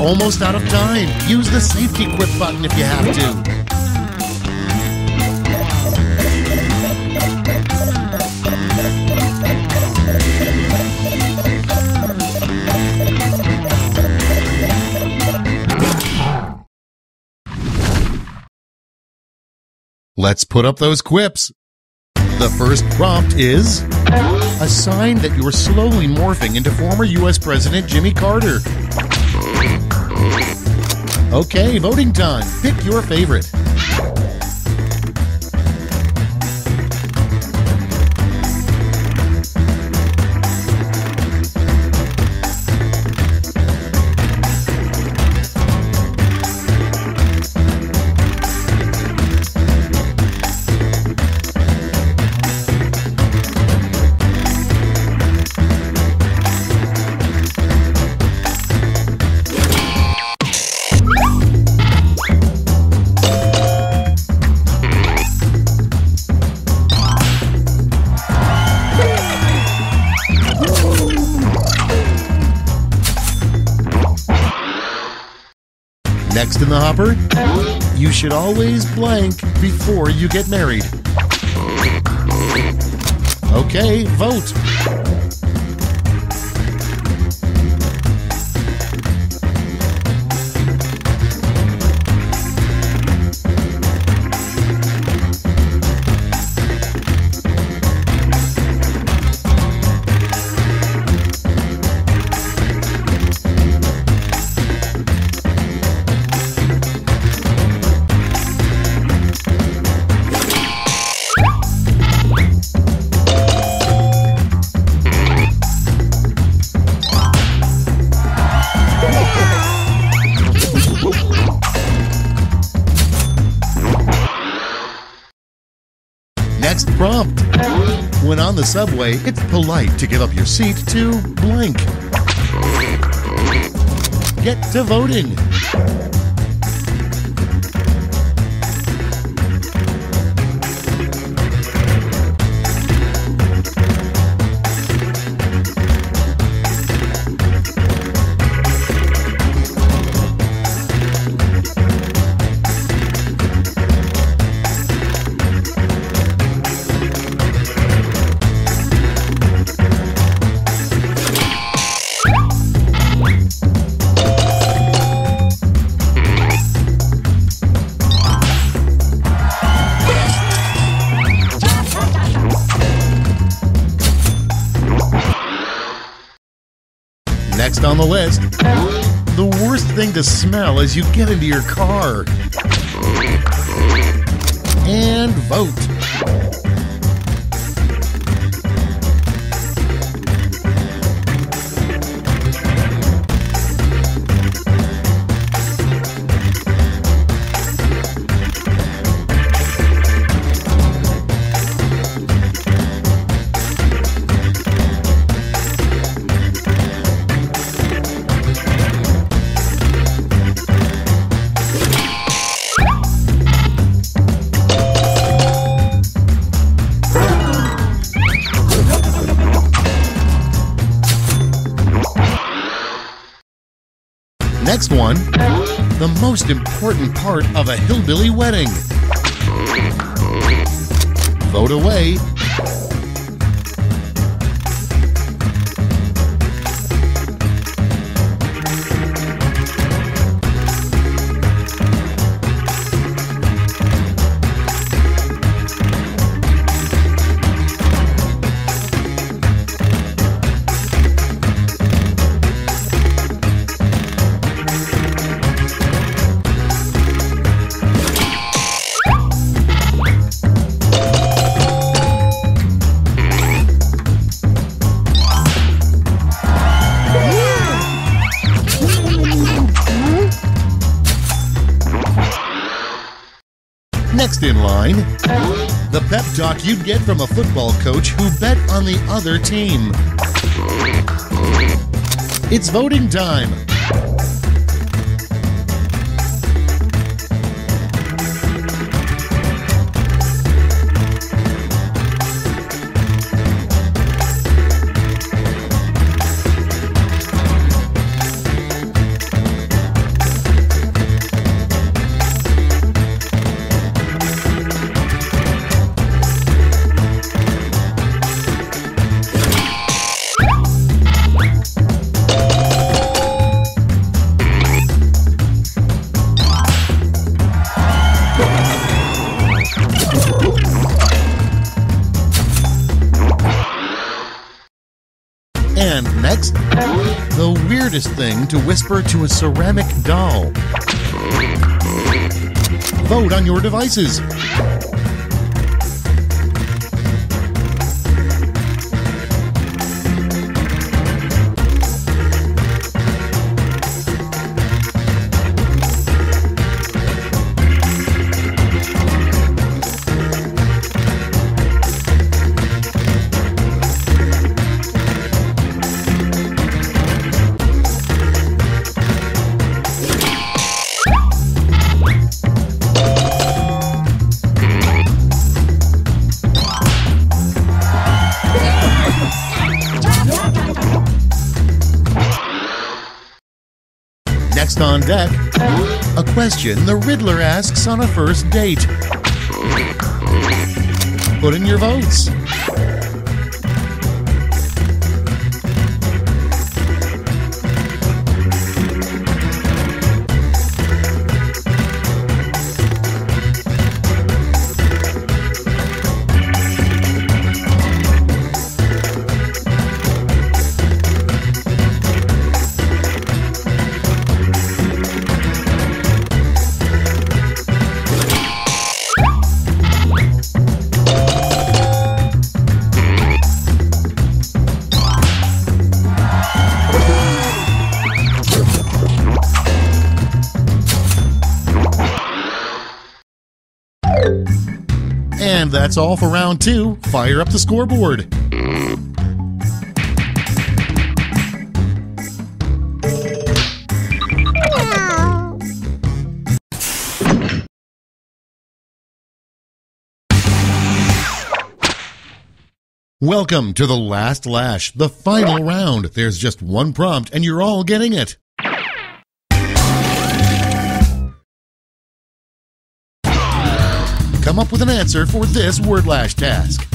almost out of time. Use the safety quit button if you have to. Let's put up those quips. The first prompt is a sign that you're slowly morphing into former U.S. President Jimmy Carter. Okay, voting time. Pick your favorite. Next in the hopper, you should always blank before you get married. Okay, vote. Next prompt. When on the subway, it's polite to give up your seat to blank. Get to voting. Next on the list, the worst thing to smell as you get into your car. And vote. Next one, the most important part of a hillbilly wedding. Vote away. Next in line, the pep talk you'd get from a football coach who bet on the other team. It's voting time. And next, the weirdest thing to whisper to a ceramic doll. Vote on your devices. Next on deck, a question the Riddler asks on a first date. Put in your votes. And that's all for round 2. Fire up the scoreboard. Welcome to the last lash, the final round. There's just one prompt and you're all getting it. Come up with an answer for this word lash task.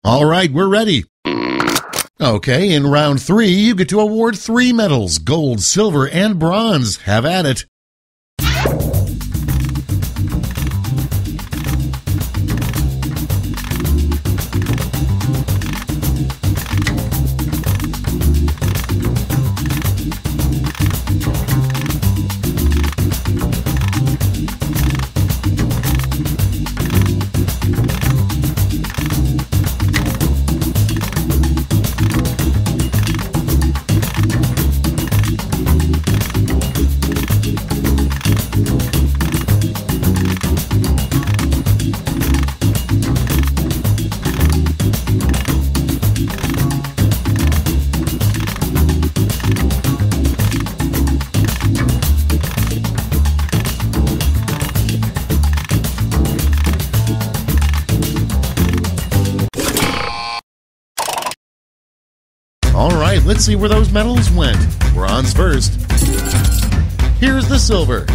All right, we're ready. Okay, in round 3, you get to award 3 medals, gold, silver, and bronze. Have at it. All right, let's see where those medals went. Bronze first. Here's the silver.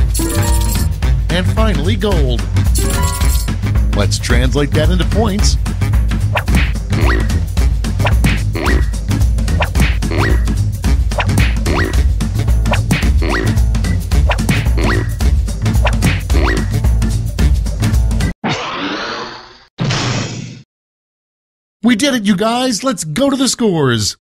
And finally, gold. Let's translate that into points. We did it, you guys! Let's go to the scores!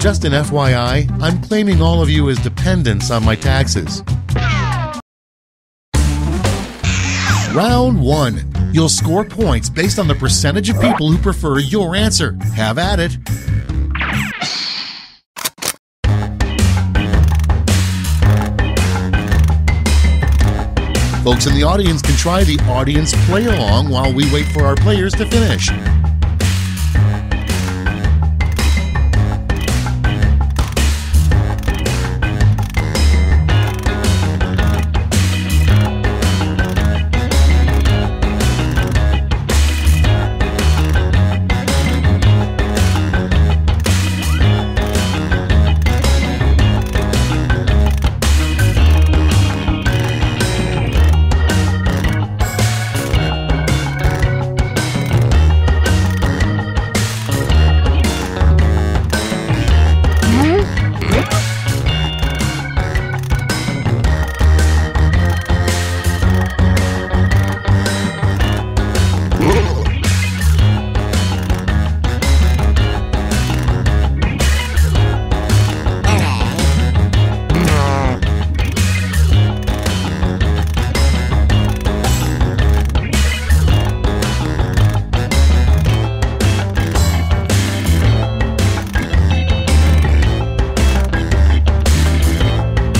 Just an FYI, I'm claiming all of you as dependents on my taxes. Round 1. You'll score points based on the percentage of people who prefer your answer. Have at it. Folks in the audience can try the audience play along while we wait for our players to finish.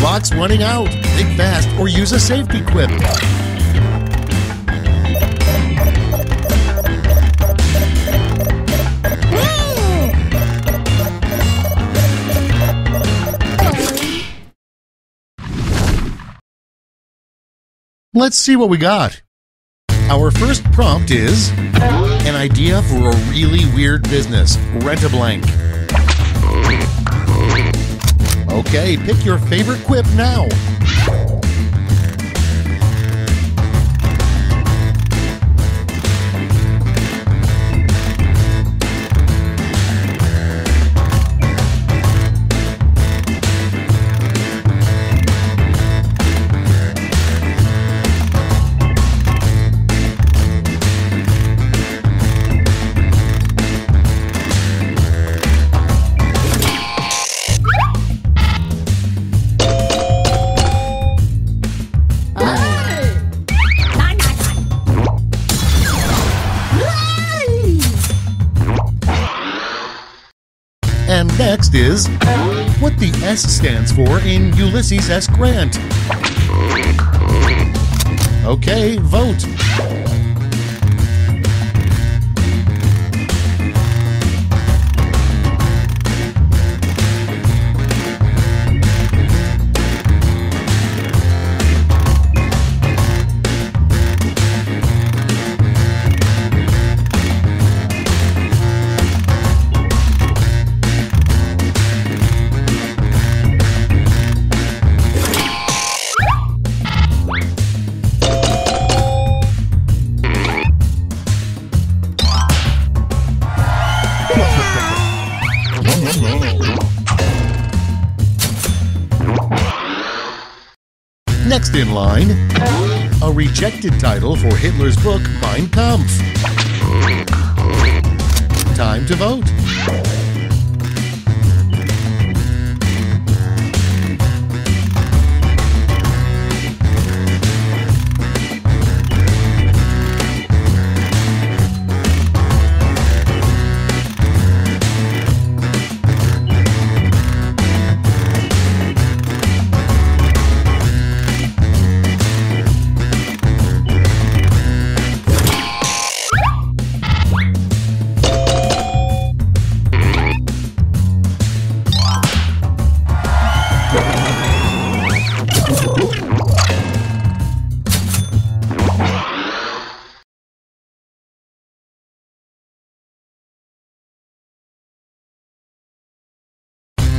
Clock's running out. Think fast or use a safety quip. Let's see what we got. Our first prompt is an idea for a really weird business. Rent a blank. Okay, pick your favorite quip now. And next is what the S stands for in Ulysses S. Grant. Okay, vote. Next in line, a rejected title for Hitler's book Mein Kampf. Time to vote.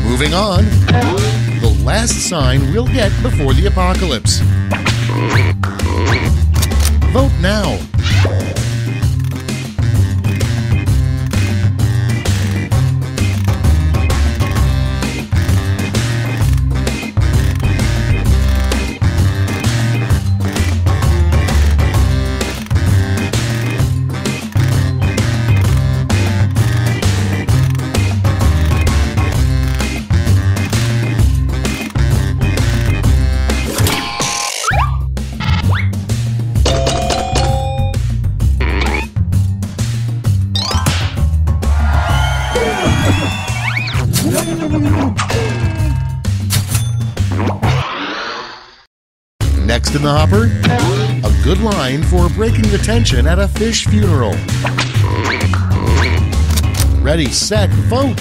Moving on, the last sign we'll get before the apocalypse. Vote now. Next in the hopper, a good line for breaking the tension at a fish funeral. Ready, set, vote!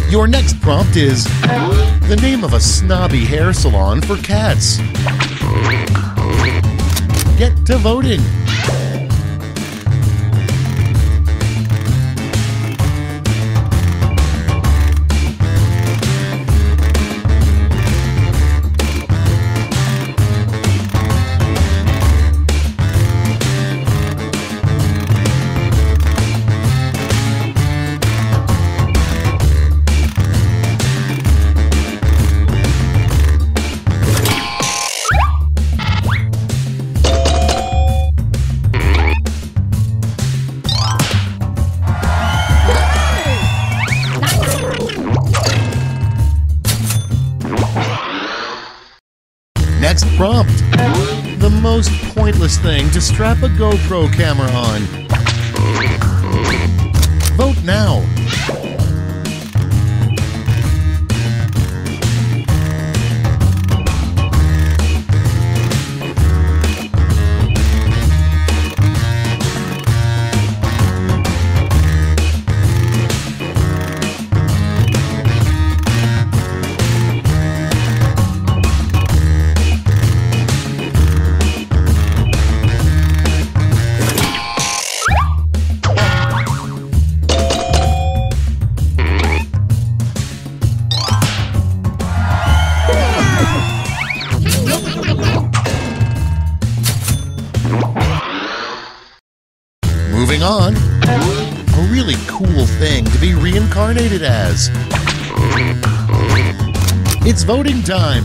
Your next prompt is the name of a snobby hair salon for cats. Get to voting. Next prompt. The most pointless thing to strap a GoPro camera on. Vote now. Moving on, a really cool thing to be reincarnated as. It's voting time.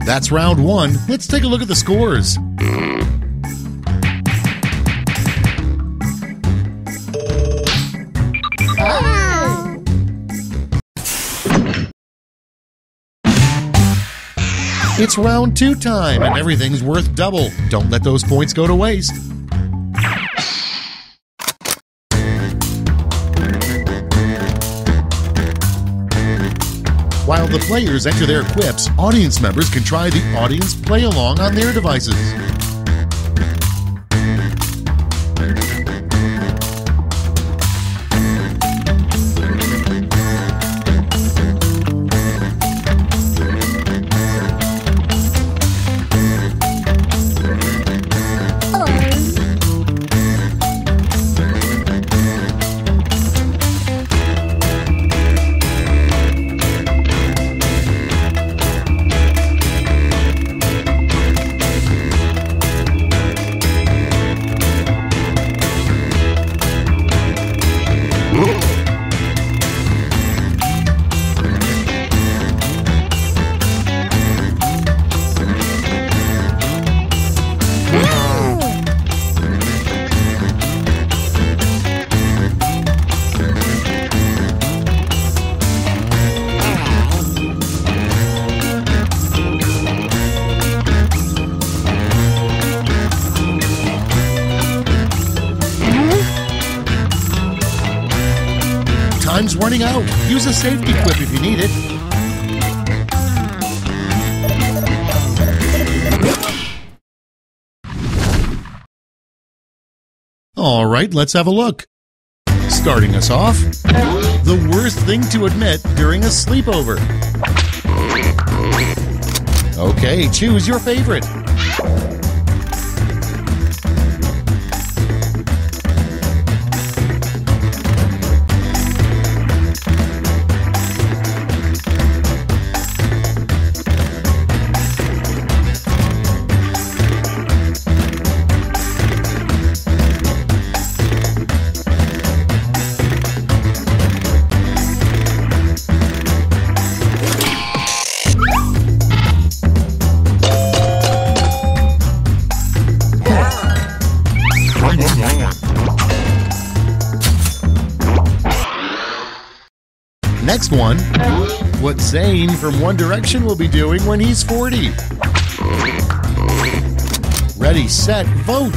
That's round one. Let's take a look at the scores. It's round two time, and everything's worth double. Don't let those points go to waste. While the players enter their quips, audience members can try the audience play-along on their devices. Time's running out. Use a safety quip if you need it. All right, let's have a look. Starting us off, the worst thing to admit during a sleepover. Okay, choose your favorite. Next one, what Zayn from One Direction will be doing when he's 40. Ready, set, vote!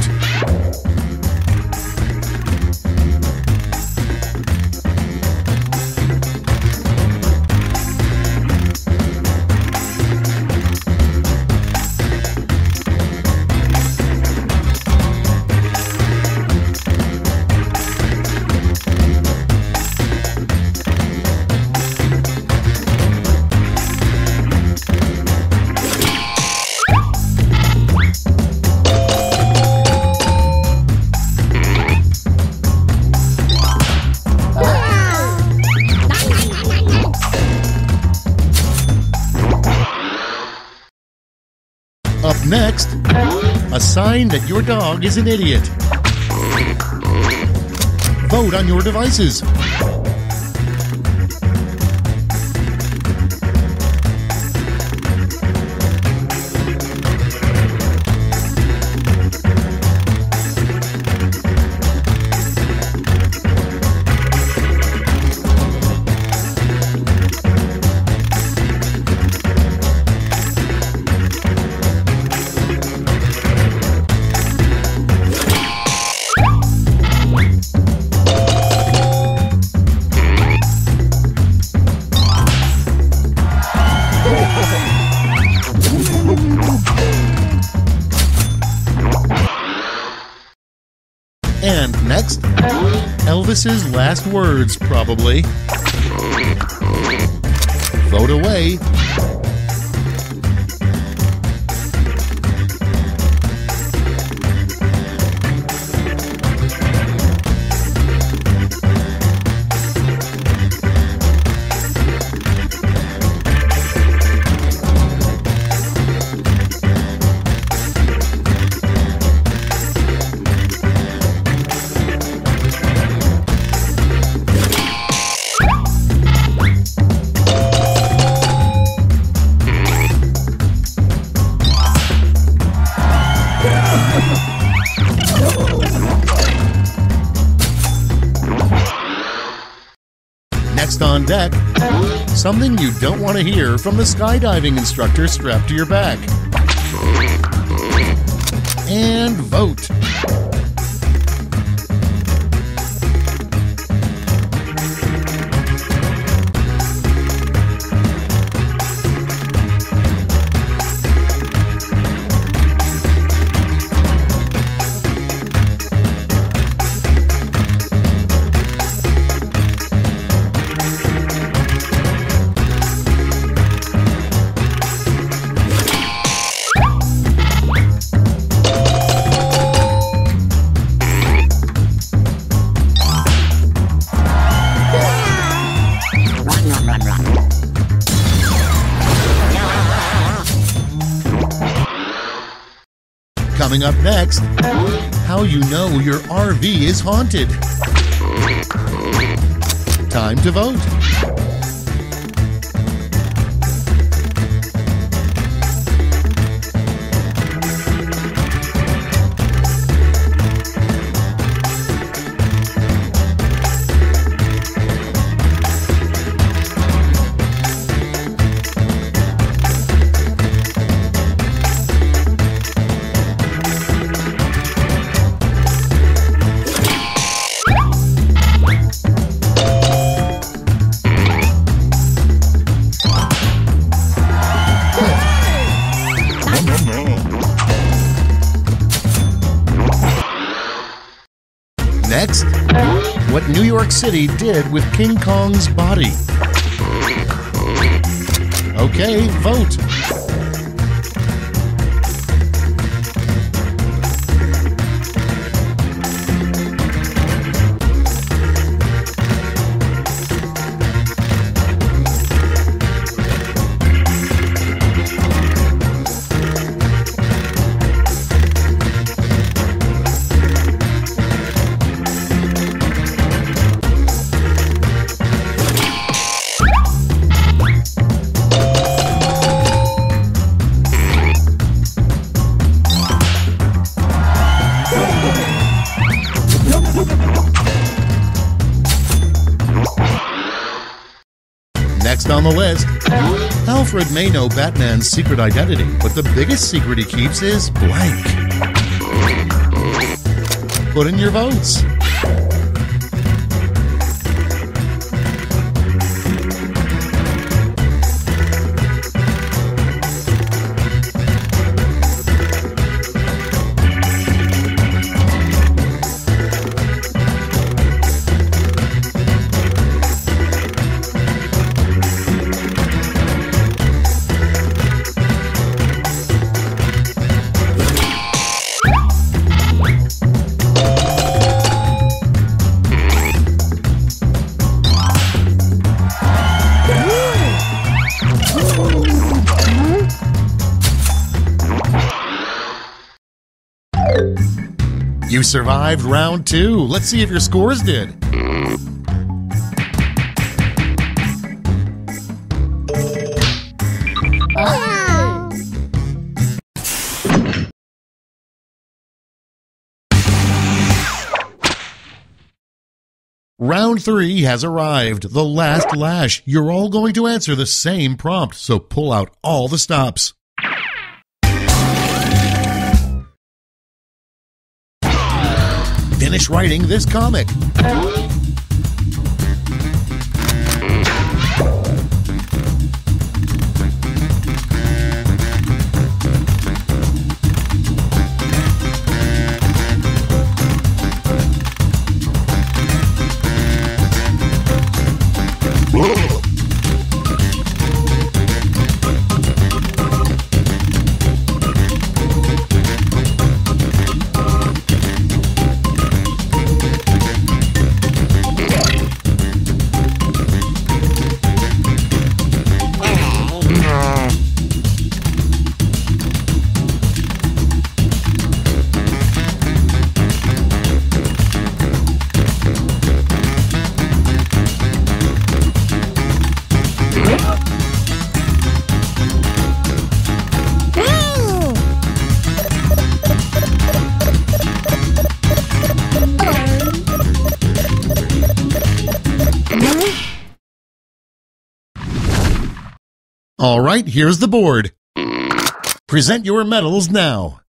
Up next, a sign that your dog is an idiot. Vote on your devices. And next, Elvis's last words, probably. Vote away. Next on deck, something you don't want to hear from the skydiving instructor strapped to your back. And vote. Coming up next, how you know your RV is haunted. Time to vote. Next, what New York City did with King Kong's body. Okay, vote. Next on the list, Alfred may know Batman's secret identity, but the biggest secret he keeps is blank. Put in your votes. You survived round 2. Let's see if your scores did. Round 3 has arrived, the last lash. You're all going to answer the same prompt, so pull out all the stops. Finish writing this comic. All right, here's the board. Present your medals now.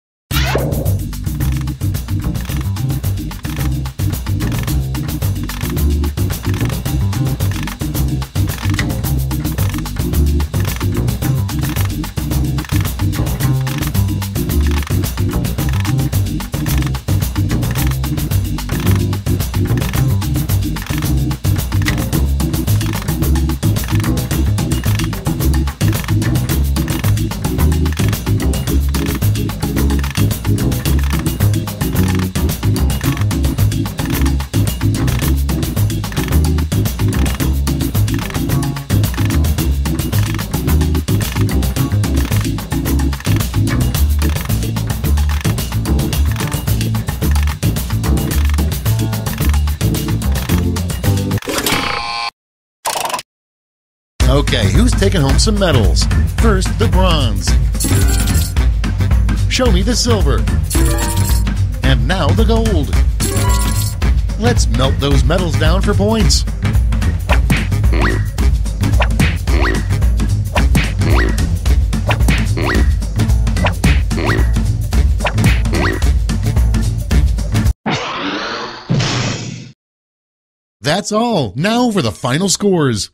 Okay, who's taking home some medals? First, the bronze. Show me the silver. And now the gold. Let's melt those medals down for points. That's all. Now for the final scores.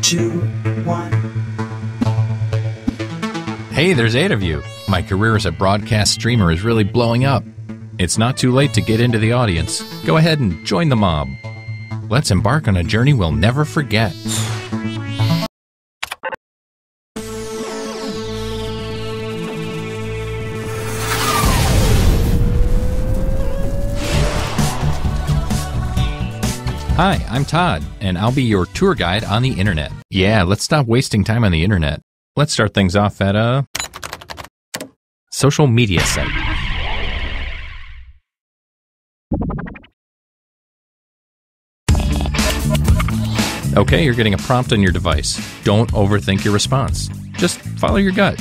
2, 1. Hey, there's 8 of you. My career as a broadcast streamer is really blowing up. It's not too late to get into the audience. Go ahead and join the mob. Let's embark on a journey we'll never forget. Hi, I'm Todd, and I'll be your tour guide on the internet. Yeah, let's stop wasting time on the internet. Let's start things off at a social media site. Okay, you're getting a prompt on your device. Don't overthink your response. Just follow your gut.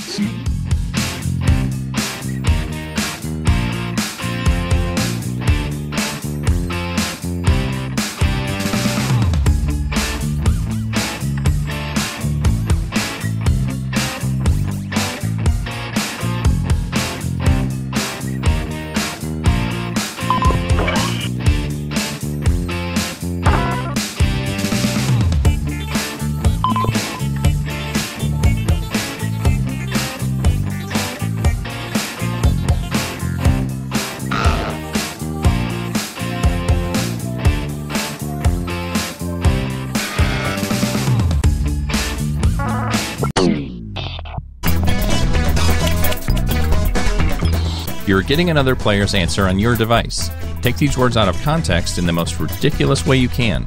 You're getting another player's answer on your device. Take these words out of context in the most ridiculous way you can.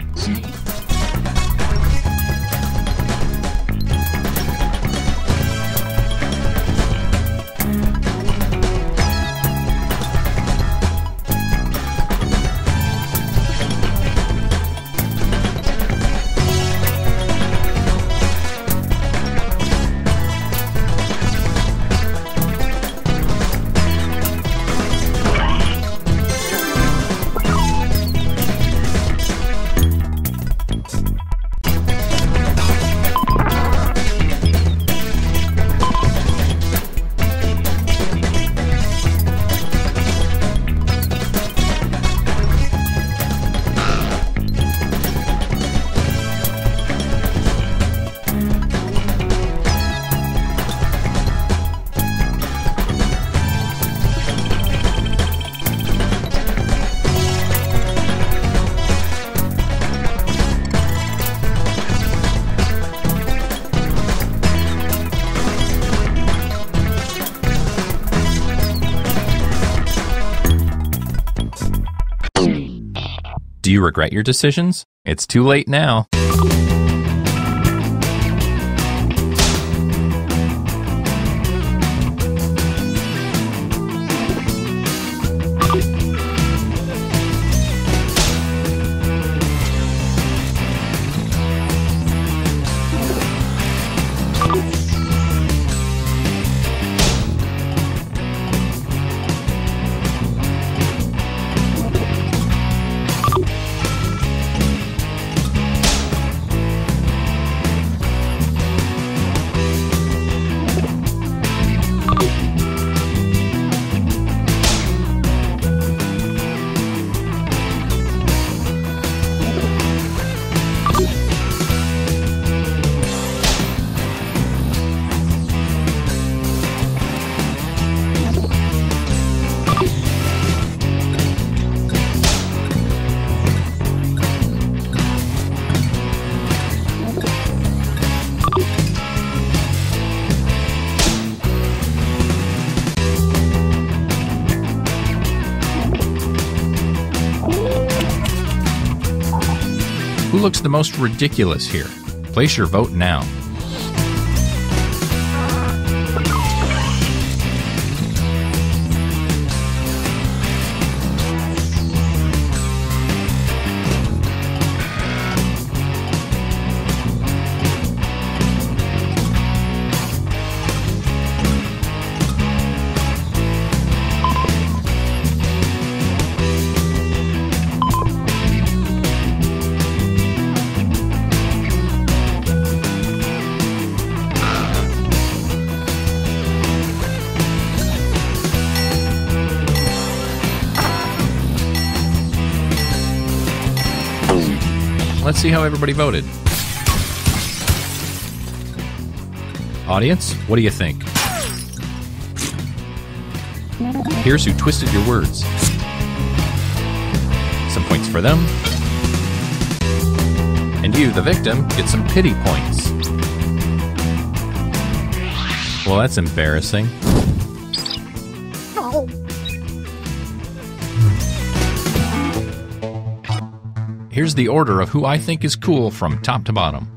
Do you regret your decisions? It's too late now. Who looks the most ridiculous here? Place your vote now. Let's see how everybody voted. Audience, what do you think? Here's who twisted your words. Some points for them. And you, the victim, get some pity points. Well, that's embarrassing. Here's the order of who I think is cool from top to bottom.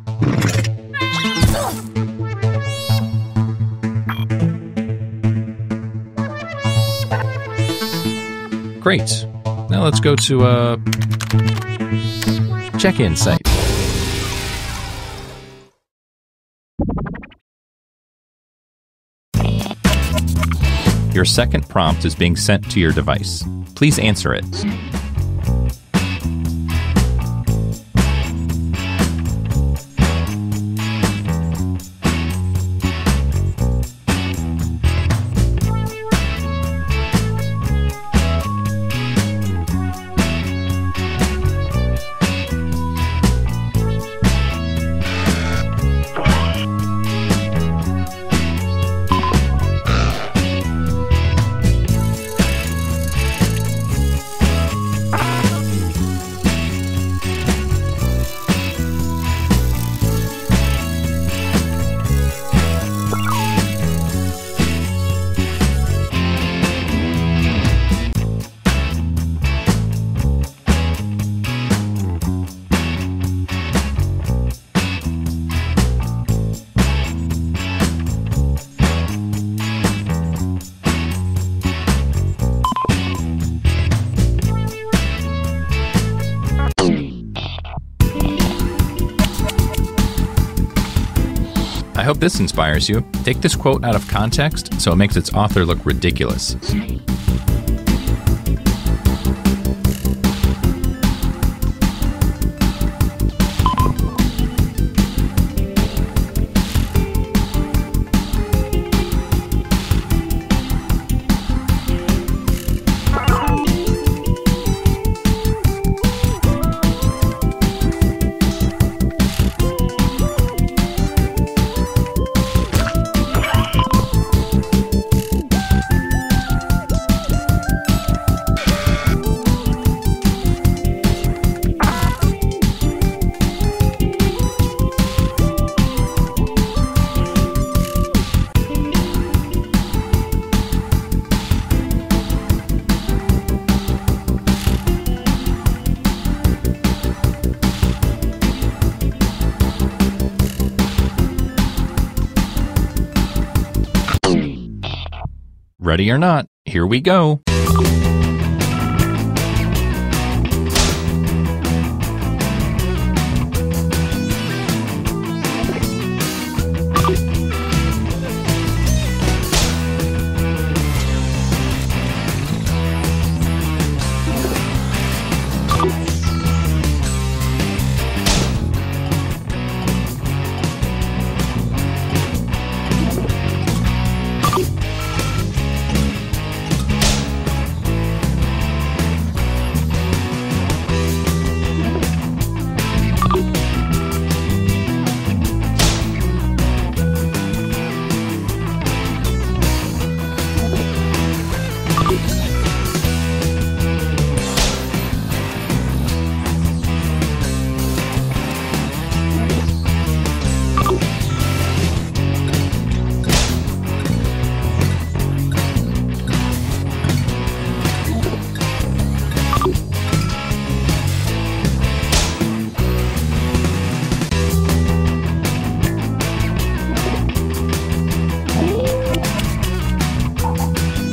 Great. Now let's go to a check-in site. Your second prompt is being sent to your device. Please answer it. I hope this inspires you. Take this quote out of context so it makes its author look ridiculous. Ready or not, here we go.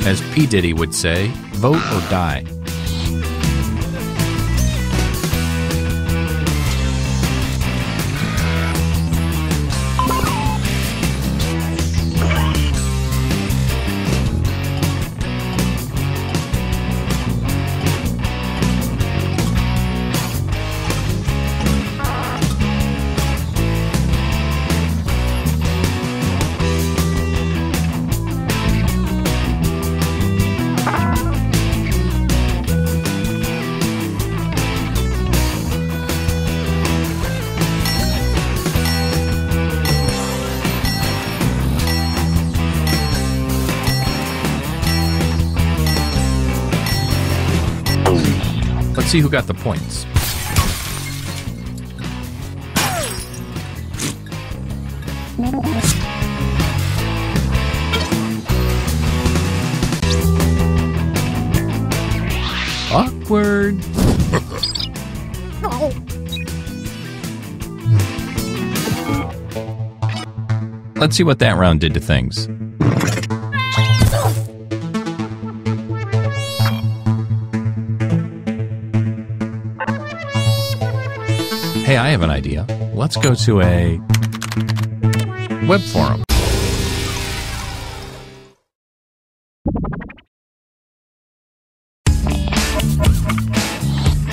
As P. Diddy would say, vote or die. Let's see who got the points. Awkward. Let's see what that round did to things. Hey, I have an idea. Let's go to a web forum.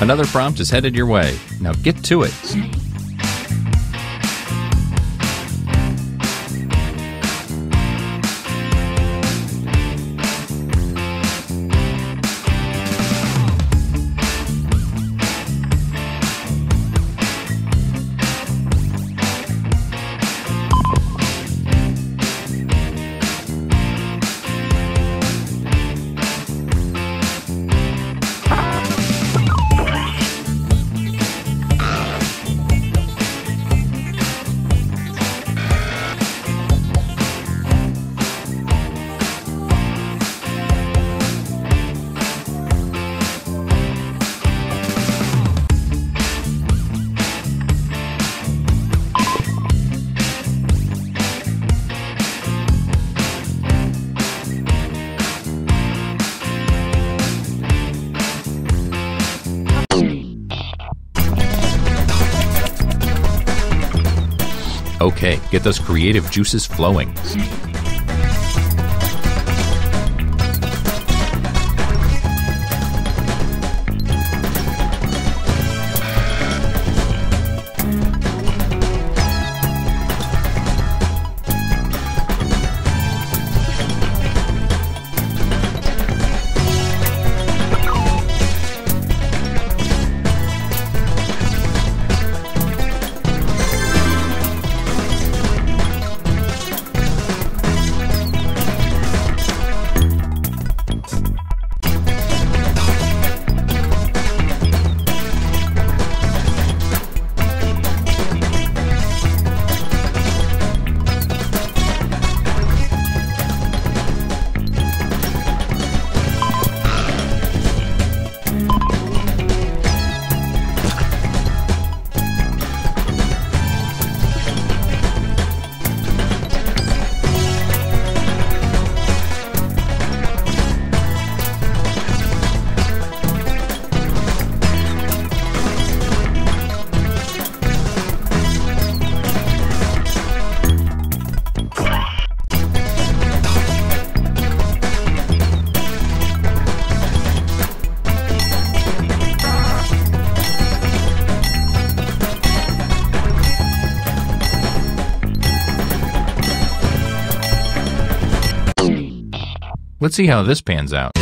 Another prompt is headed your way. Now get to it. Okay, get those creative juices flowing. Let's see how this pans out.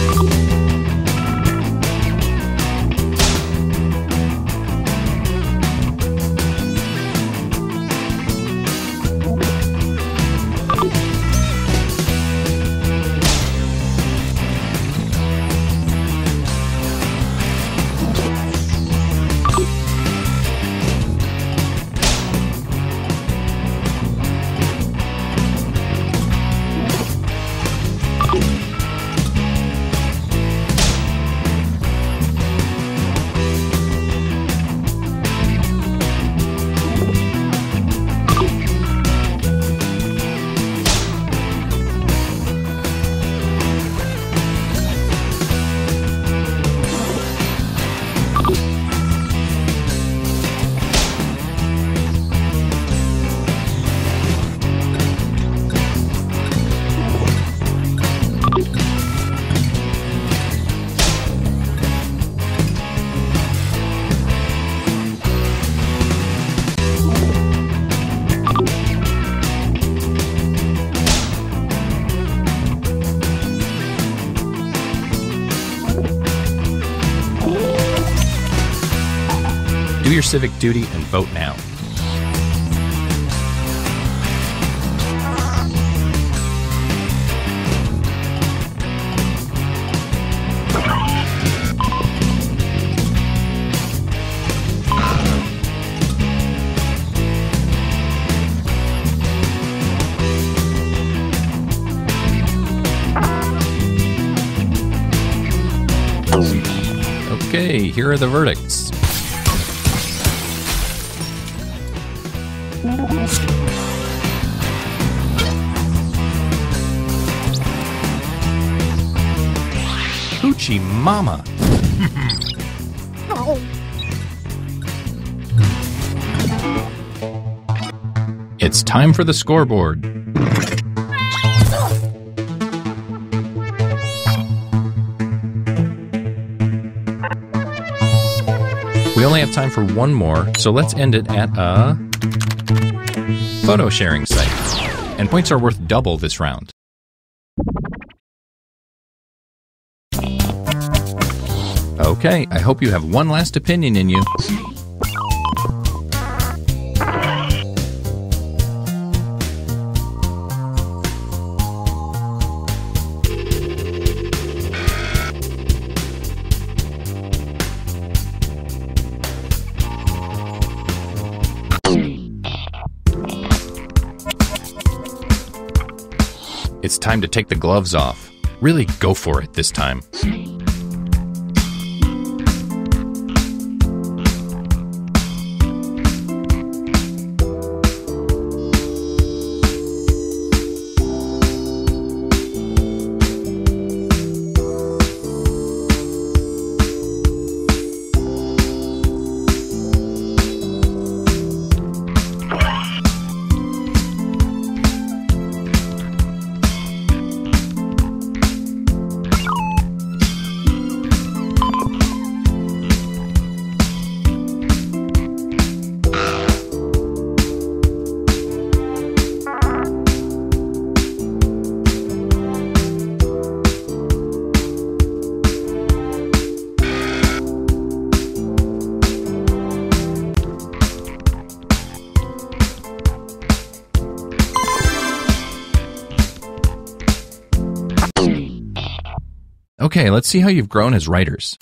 Do your civic duty and vote now. Okay, here are the verdicts. Hoochie Mama! It's time for the scoreboard. We only have time for one more, so let's end it at a photo sharing site. And points are worth double this round. Okay, I hope you have one last opinion in you. It's time to take the gloves off. Really go for it this time. Okay, let's see how you've grown as writers.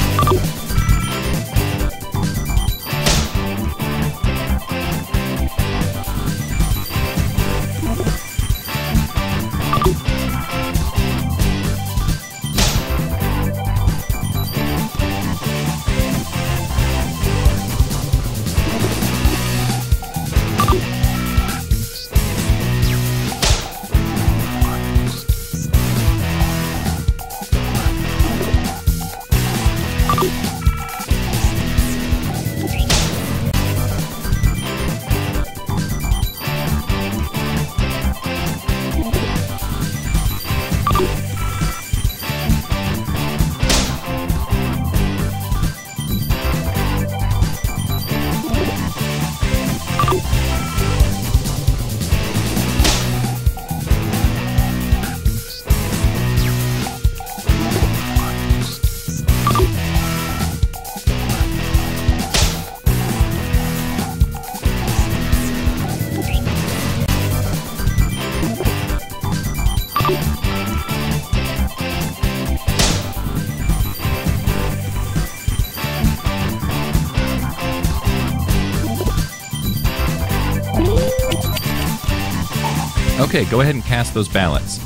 Okay, go ahead and cast those ballots.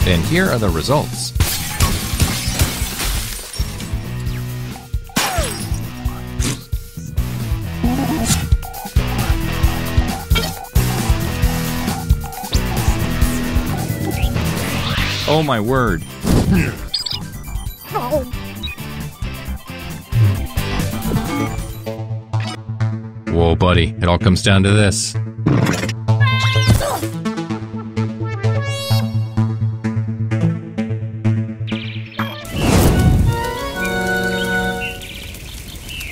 And here are the results. Oh my word. Whoa, buddy, it all comes down to this.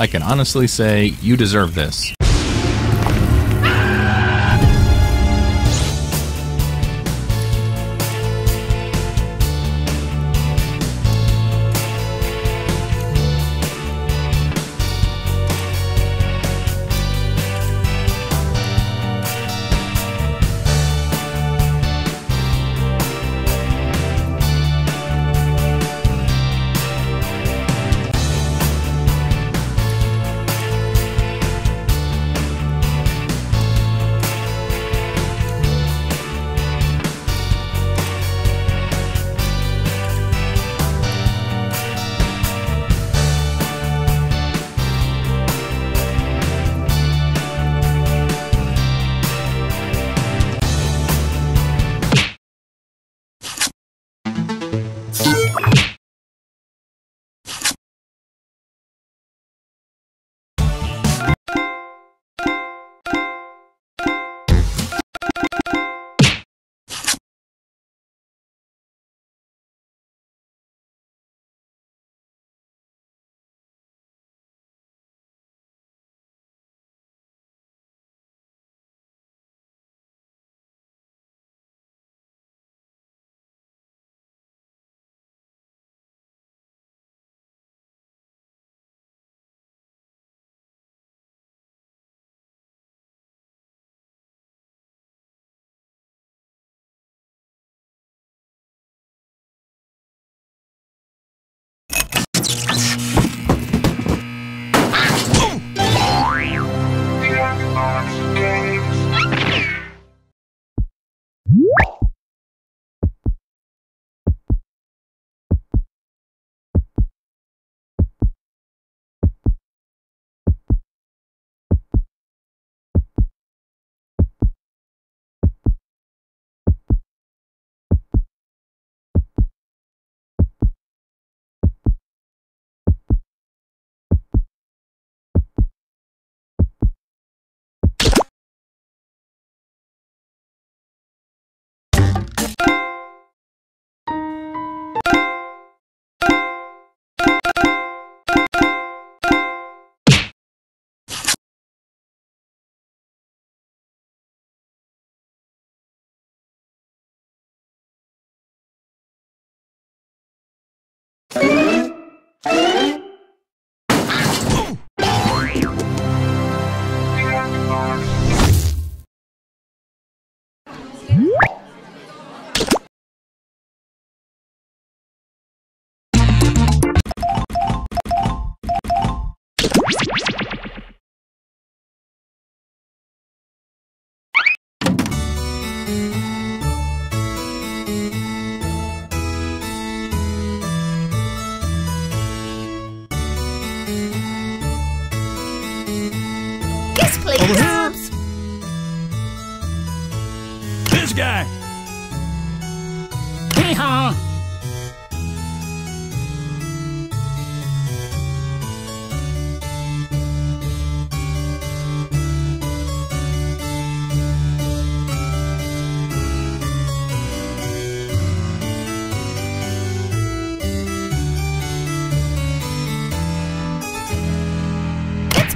I can honestly say you deserve this.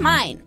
mine.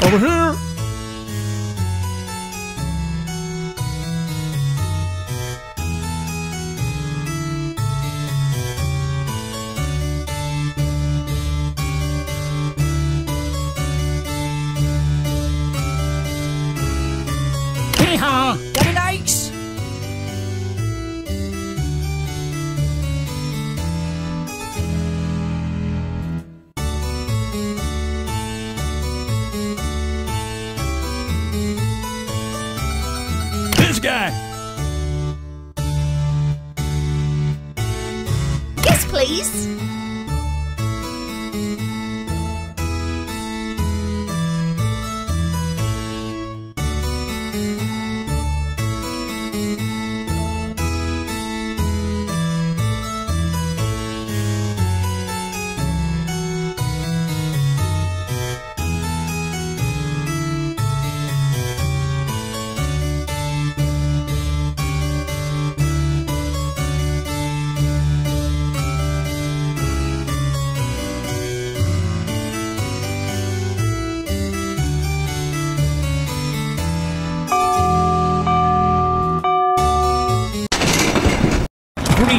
Over here! Hee-haw! Got an ice! This guy! Yes, please.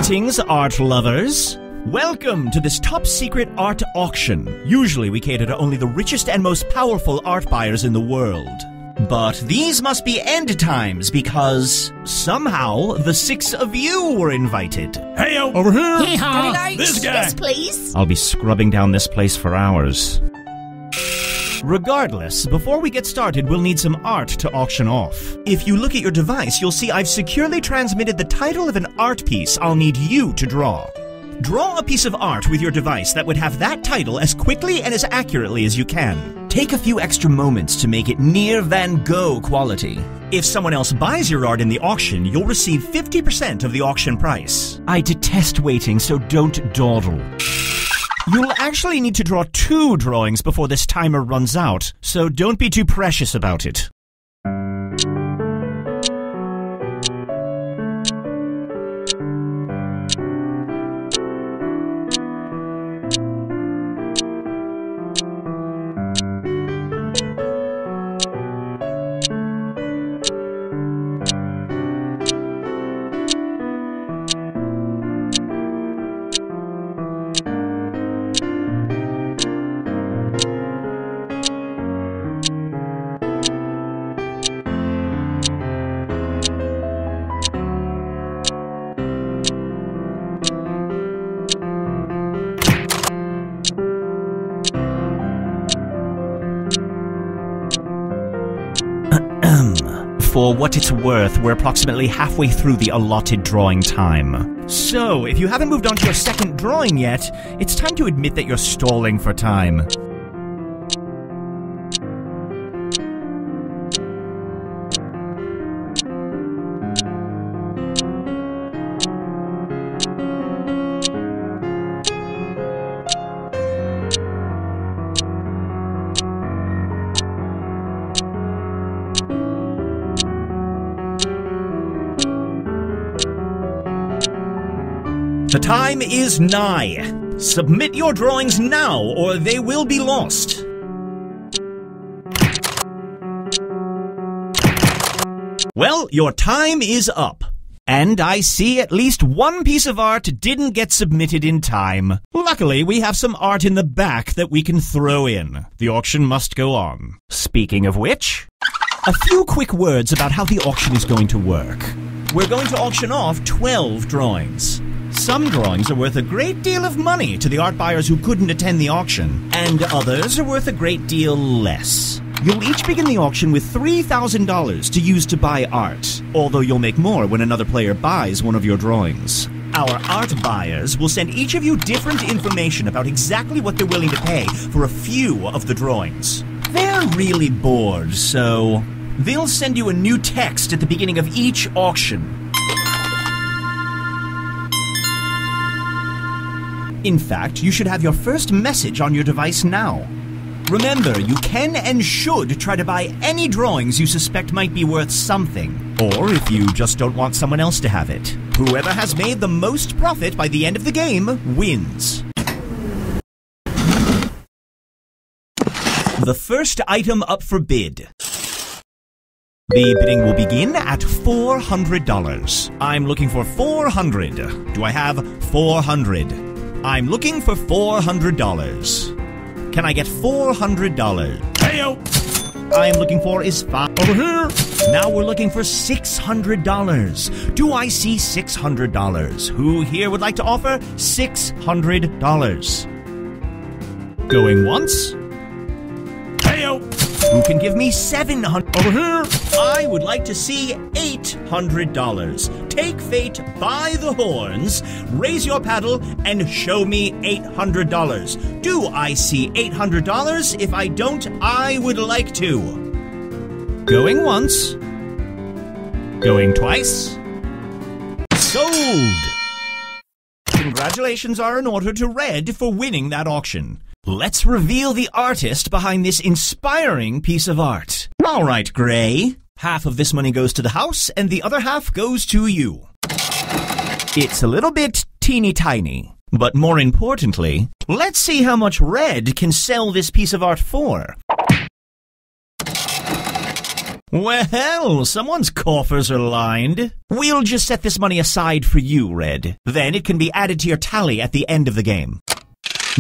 Greetings, art lovers. Welcome to this top-secret art auction. Usually we cater to only the richest and most powerful art buyers in the world. But these must be end times because somehow the 6 of you were invited. Heyo! Over here! Hee-haw! Got an ice? This guy. Yes, please. I'll be scrubbing down this place for hours. Regardless, before we get started, we'll need some art to auction off. If you look at your device, you'll see I've securely transmitted the title of an art piece I'll need you to draw. Draw a piece of art with your device that would have that title as quickly and as accurately as you can. Take a few extra moments to make it near Van Gogh quality. If someone else buys your art in the auction, you'll receive 50% of the auction price. I detest waiting, so don't dawdle. You'll actually need to draw 2 drawings before this timer runs out, so don't be too precious about it. For what it's worth, we're approximately halfway through the allotted drawing time. So, if you haven't moved on to your second drawing yet, it's time to admit that you're stalling for time. The time is nigh. Submit your drawings now, or they will be lost. Well, your time is up. And I see at least one piece of art didn't get submitted in time. Luckily, we have some art in the back that we can throw in. The auction must go on. Speaking of which, a few quick words about how the auction is going to work. We're going to auction off 12 drawings. Some drawings are worth a great deal of money to the art buyers who couldn't attend the auction, and others are worth a great deal less. You'll each begin the auction with $3,000 to use to buy art, although you'll make more when another player buys one of your drawings. Our art buyers will send each of you different information about exactly what they're willing to pay for a few of the drawings. They're really bored, so they'll send you a new text at the beginning of each auction. In fact, you should have your first message on your device now. Remember, you can and should try to buy any drawings you suspect might be worth something, or if you just don't want someone else to have it. Whoever has made the most profit by the end of the game wins. The first item up for bid. The bidding will begin at $400. I'm looking for $400. Do I have $400? I'm looking for $400. Can I get $400? Heyo! I'm looking for is $5. Over here! Now we're looking for $600. Do I see $600? Who here would like to offer $600? Going once? Heyo! Who can give me $700? Over here! I would like to see $800. Take fate by the horns, raise your paddle, and show me $800. Do I see $800? If I don't, I would like to. Going once. Going twice. Sold! Congratulations are in order to Red for winning that auction. Let's reveal the artist behind this inspiring piece of art. All right, Gray. Half of this money goes to the house, and the other half goes to you. It's a little bit teeny tiny, but more importantly, let's see how much Red can sell this piece of art for. Well, someone's coffers are lined. We'll just set this money aside for you, Red. Then it can be added to your tally at the end of the game.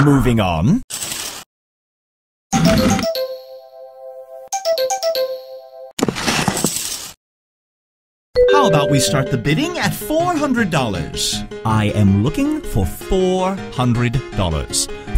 Moving on. How about we start the bidding at $400? I am looking for $400.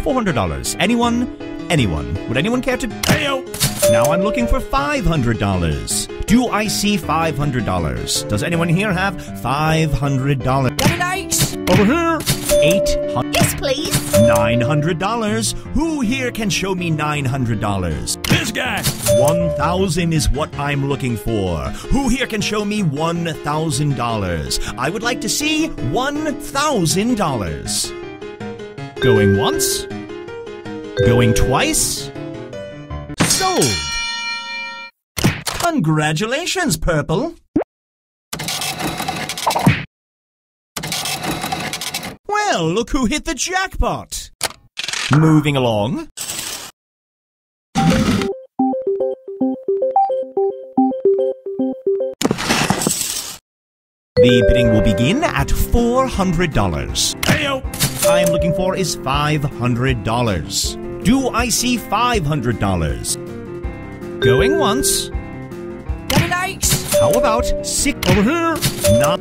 $400. Anyone? Anyone? Would anyone care to? Heyo! Now I'm looking for $500. Do I see $500? Does anyone here have $500? Over here. $800. Yes, please. $900. Who here can show me $900? This guy. $1,000 is what I'm looking for. Who here can show me $1,000? I would like to see $1,000. Going once. Going twice. Sold. Congratulations, Purple. Well, look who hit the jackpot! Moving along. The bidding will begin at $400. Heyo! I'm looking for is $500. Do I see $500? Going once. How about $6 over here?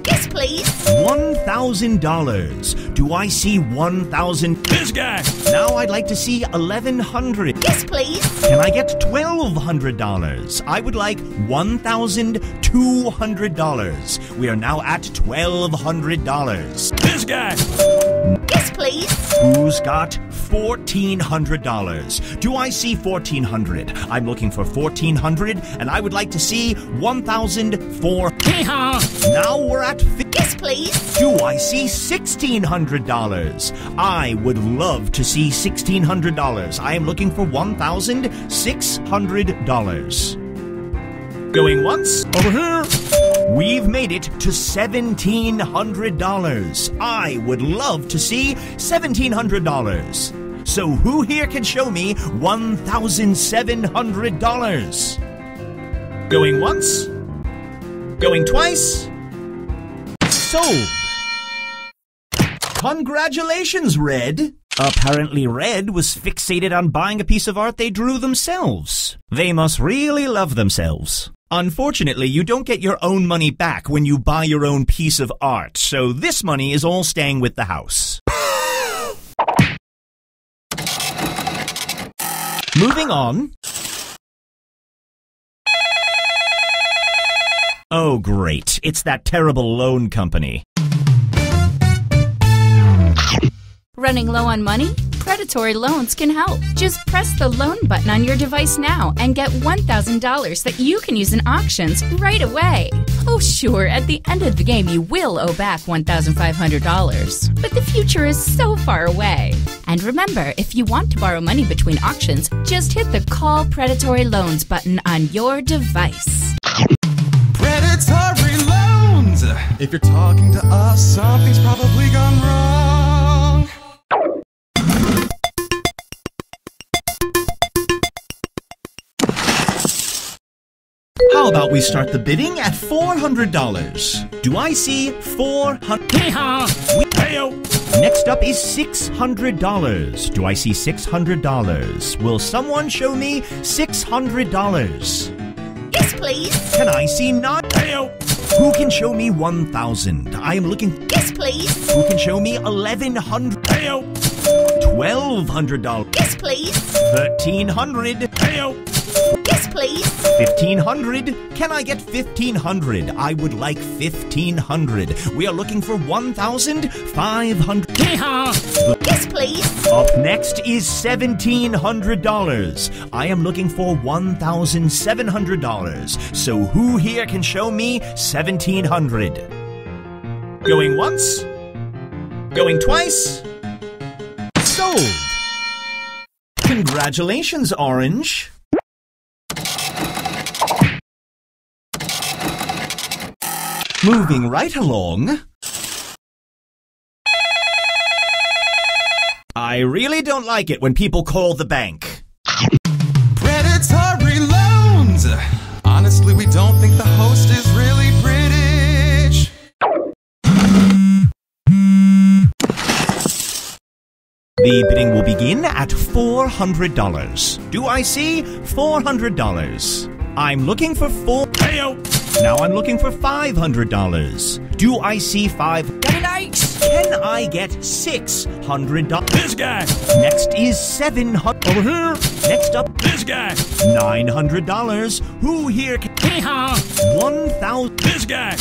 Yes, please. $1,000. Do I see $1,000? This guy. Now I'd like to see $1,100. Yes, please. Can I get $1,200? I would like $1,200. We are now at $1,200. This guy. Yes, please. Who's got $1,400? Do I see $1,400? I'm looking for $1,400, and I would like to see $1,004. Now we're at yes, please. Do I see $1,600? I would love to see $1,600. I am looking for $1,600. Going once. Over here. We've made it to $1,700. I would love to see $1,700. So who here can show me $1,700? Going once. Going twice. Sold! Congratulations, Red! Apparently Red was fixated on buying a piece of art they drew themselves. They must really love themselves. Unfortunately, you don't get your own money back when you buy your own piece of art, so this money is all staying with the house. Moving on. Oh, great. It's that terrible loan company. Running low on money? Predatory loans can help. Just press the loan button on your device now and get $1,000 that you can use in auctions right away. Oh, sure, at the end of the game you will owe back $1,500. But the future is so far away. And remember, if you want to borrow money between auctions, just hit the Call Predatory Loans button on your device. Predatory loans! If you're talking to us, something's probably gone wrong. How about we start the bidding at $400? Do I see $400? Next up is $600. Do I see $600? Will someone show me $600? Yes, please. Can I see Who can show me 1,000? I am looking. Yes, please. Who can show me 1,100? $1,200. Yes, please. 1,300. Yes, please. 1,500. Can I get 1,500? I would like 1,500. We are looking for 1,500. Yes, please. Up next is $1,700. I am looking for $1,700. So who here can show me 1,700? Going once? Going twice? Sold! Congratulations, Orange. Moving right along. I really don't like it when people call the bank. Predatory loans! Honestly, we don't think the host is really British. The bidding will begin at $400. Do I see $400? I'm looking for Now I'm looking for $500. Do I see $500? Can I get $600? This guy. Next is $700. Over here. Next up, This guy. $900. Who here can? $1,000. This guy.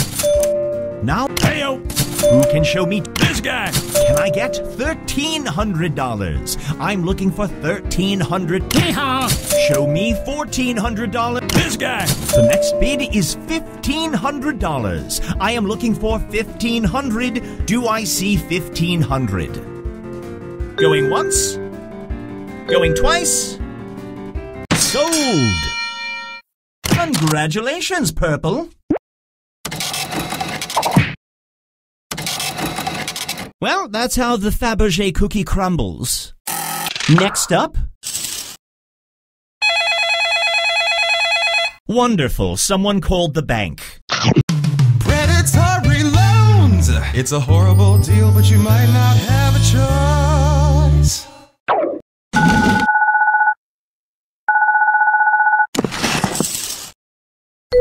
Now, Heyo. who can show me? This guy. Can I get $1,300? I'm looking for $1,300. Show me $1,400. This guy. The next bid is $1,500. I am looking for $1,500. Do I see $1,500? Going once? Going twice? Sold! Congratulations, Purple. Well, that's how the Fabergé cookie crumbles. Next up. Wonderful, someone called the bank. Predatory loans! It's a horrible deal, but you might not have a choice.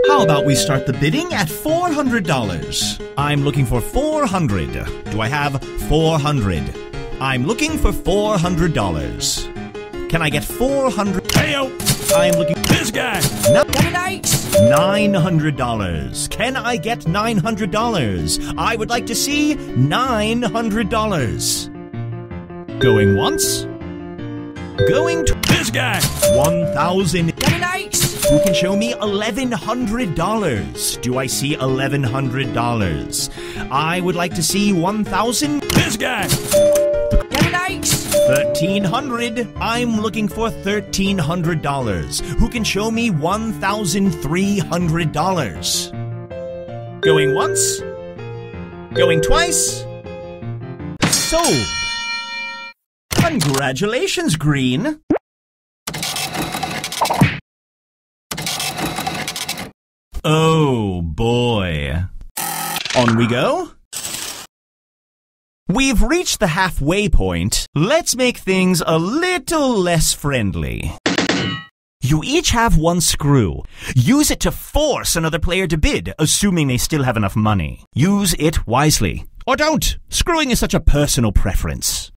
How about we start the bidding at $400? I'm looking for $400. Do I have $400? I'm looking for $400. Can I get $400? Heyo. I'm looking. This guy. $900. Can I get $900? I would like to see $900. Going once? Going to This guy. 1,000. Who can show me $1,100? Do I see $1,100? I would like to see 1,000. This guy. 1,300. I'm looking for $1,300. Who can show me $1,300? Going once? Going twice? Sold! Congratulations, Green! Oh, boy. On we go. We've reached the halfway point. Let's make things a little less friendly. You each have one screw. Use it to force another player to bid, assuming they still have enough money. Use it wisely. Or don't. Screwing is such a personal preference.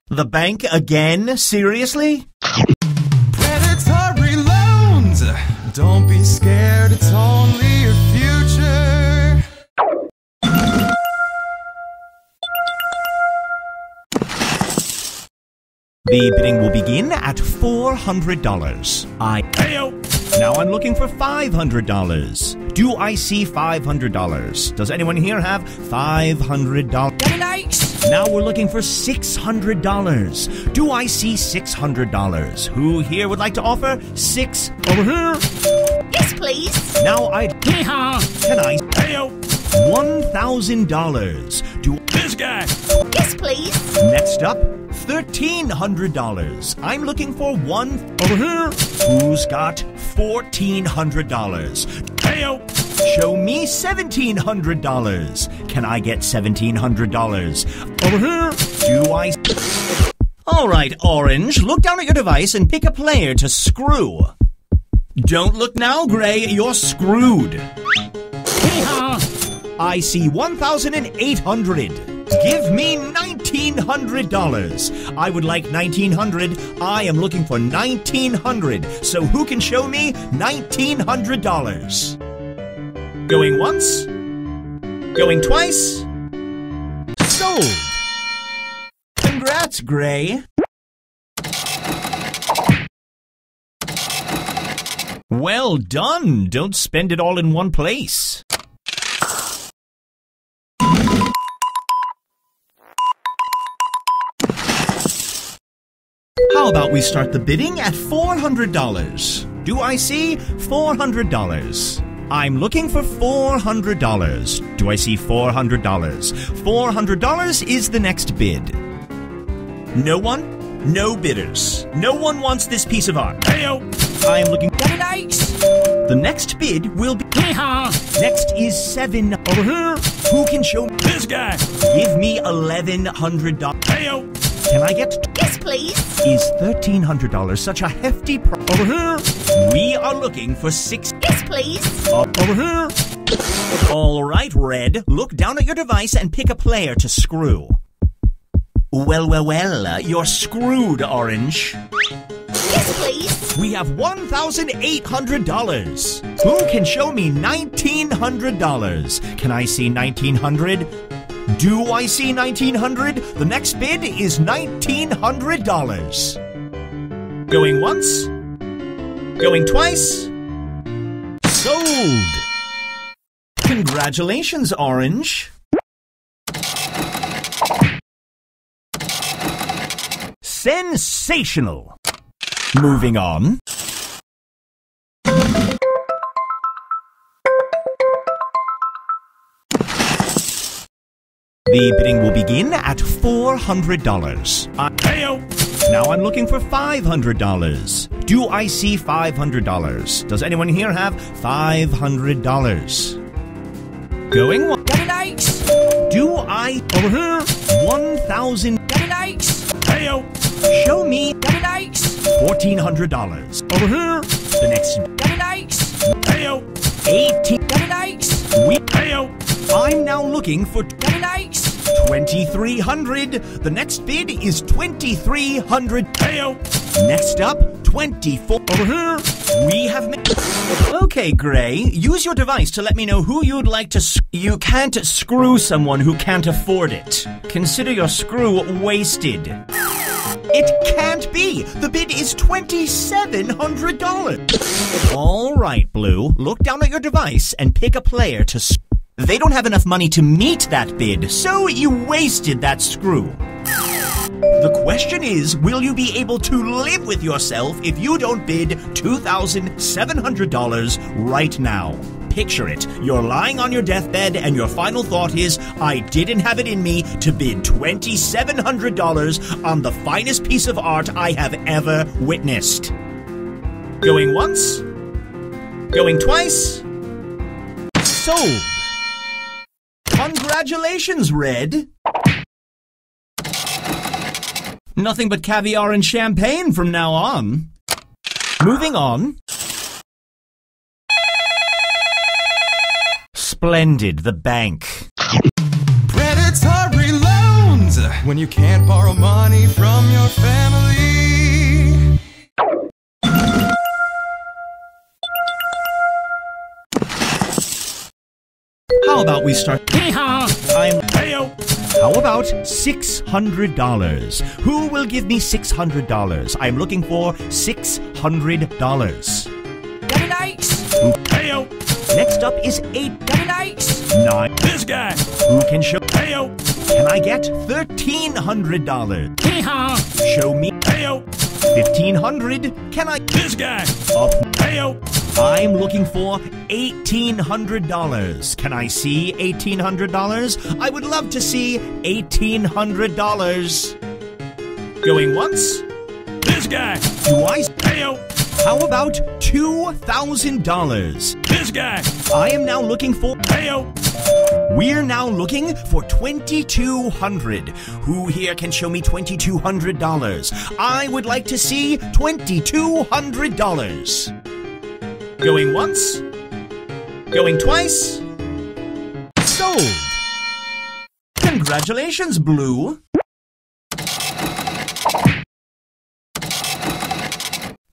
The bank again? Seriously? Predatory loans. Don't be scared, it's only your future. The bidding will begin at $400. Heyo! Now I'm looking for $500. Do I see $500? Does anyone here have $500? Very nice. Now we're looking for $600. Do I see $600? Who here would like to offer $6? Over here. Yes, please. Now Hee-haw. can I? Heyo! $1,000. Do This guy. Yes, please. Next up, $1,300. I'm looking for one over here. Who's got $1,400? Heyo. Show me $1,700. Can I get $1,700? Over here. Do I? All right, Orange. Look down at your device and pick a player to screw. Don't look now, Gray. You're screwed. Hee-haw. I see $1,800. Give me $1,900. I would like $1,900. I am looking for $1,900. So who can show me $1,900? Going once? Going twice? Sold! Congrats, Gray. Well done. Don't spend it all in one place. How about we start the bidding at $400? Do I see $400? I'm looking for $400. Do I see $400? $400 is the next bid. No one? No bidders. No one wants this piece of art. Heyo. I am looking. Very nice. The next bid will be. Hee-haw. Next is $7 over here. Who can show me? This guy. Give me $1,100. Heyo. Can I get? Yes, please. Is $1,300 such a hefty price? Over here. We are looking for $6. Yes, please. Over here. All right, Red. Look down at your device and pick a player to screw. Well, you're screwed, Orange. Yes, please. We have $1,800. Who can show me $1,900? Can I see $1,900? Do I see $1,900? The next bid is $1,900. Going once? Going twice? Sold! Congratulations, Orange. Sensational! Moving on. The bidding will begin at $400. Heyo. Now I'm looking for $500. Do I see $500? Does anyone here have $500? Going one. Very nice. Do I over here? 1,000. Very nice. Heyo. Show me Very nice. $1,400. Over here. The next. Very nice. Heyo. 18. Very nice. Heyo. I'm now looking for Very nice. 2,300. The next bid is 2,300. Heyo. Next up, 24. Over here. We have. Okay, Gray. Use your device to let me know who you'd like to. You can't screw someone who can't afford it. Consider your screw wasted. It can't be. The bid is $2,700. All right, Blue. Look down at your device and pick a player to. They don't have enough money to meet that bid, so you wasted that screw. The question is, will you be able to live with yourself if you don't bid $2,700 right now? Picture it. You're lying on your deathbed and your final thought is, I didn't have it in me to bid $2,700 on the finest piece of art I have ever witnessed. Going once? Going twice? Sold! Congratulations, Red. Nothing but caviar and champagne from now on. Moving on. Splendid, the bank. Predatory loans! When you can't borrow money from your family. How about we start? How about $600? Who will give me $600? I'm looking for $600. 8. Next up is 8. 9. This guy. Who can show? Can I get $1,300? Show me. 1,500. Can I? This guy. Up. I'm looking for $1,800. Can I see $1,800? I would love to see $1,800. Going once. This guy. Do I? How about $2,000? This guy. I am now looking for. We're now looking for $2,200. Who here can show me $2,200? I would like to see $2,200. Going once. Going twice. Sold. Congratulations, Blue.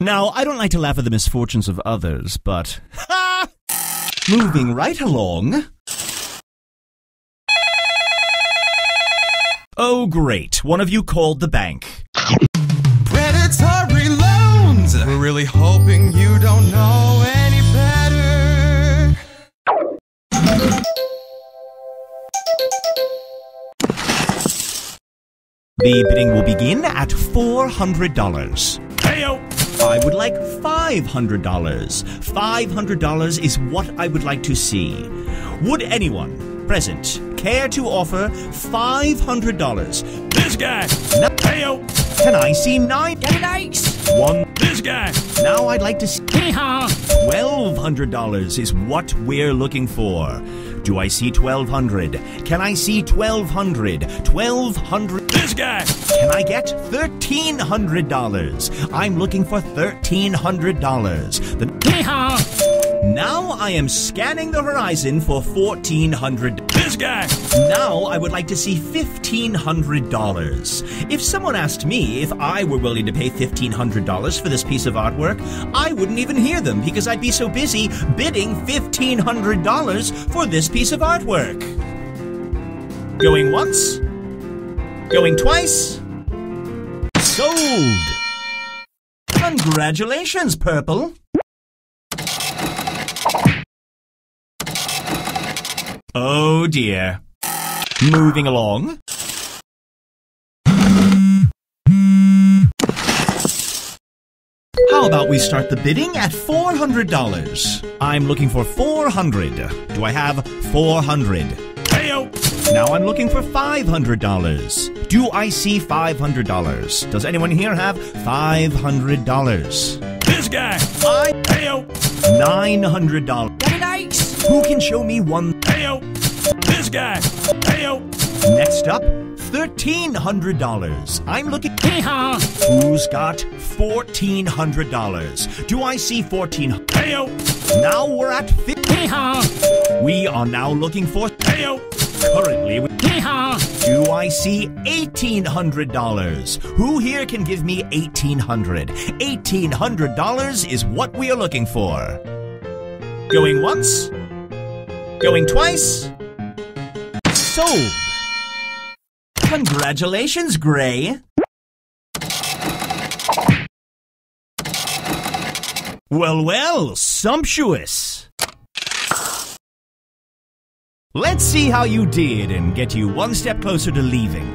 Now, I don't like to laugh at the misfortunes of others, but... Ha! Moving right along... Oh, great. One of you called the bank. Predatory loans! We're really hoping you don't know any better. The bidding will begin at $400. I would like $500. $500 is what I would like to see. Would anyone present care to offer $500? This guy. Can I see 9? 1. This guy. Now I'd like to see $1,200 is what we're looking for. Do I see 1,200? Can I see 1,200? 1,200. This guy. Can I get $1,300? I'm looking for $1,300. Now I am scanning the horizon for $1,400. This guy. Now I would like to see $1,500. If someone asked me if I were willing to pay $1,500 for this piece of artwork, I wouldn't even hear them because I'd be so busy bidding $1,500 for this piece of artwork. Going once. Going twice. Sold. Congratulations, Purple. Oh dear. Moving along. How about we start the bidding at $400? I'm looking for $400. Do I have $400? Now I'm looking for $500. Do I see $500? Does anyone here have $500? This guy. $900. Who can show me one? This guy. Next up, $1,300. I'm looking. Who's got $1,400? Do I see 14? Now we're at 50. We are now looking for. Currently, do I see $1,800? Who here can give me $1,800? $1,800 is what we are looking for. Going once. Going twice. Sold. Congratulations, Gray. Well, sumptuous. Let's see how you did and get you one step closer to leaving.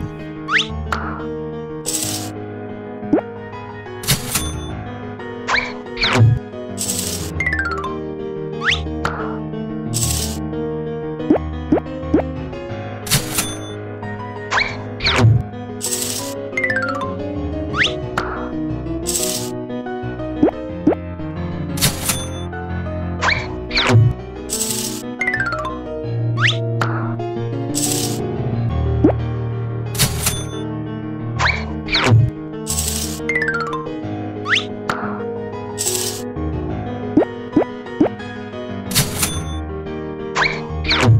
1.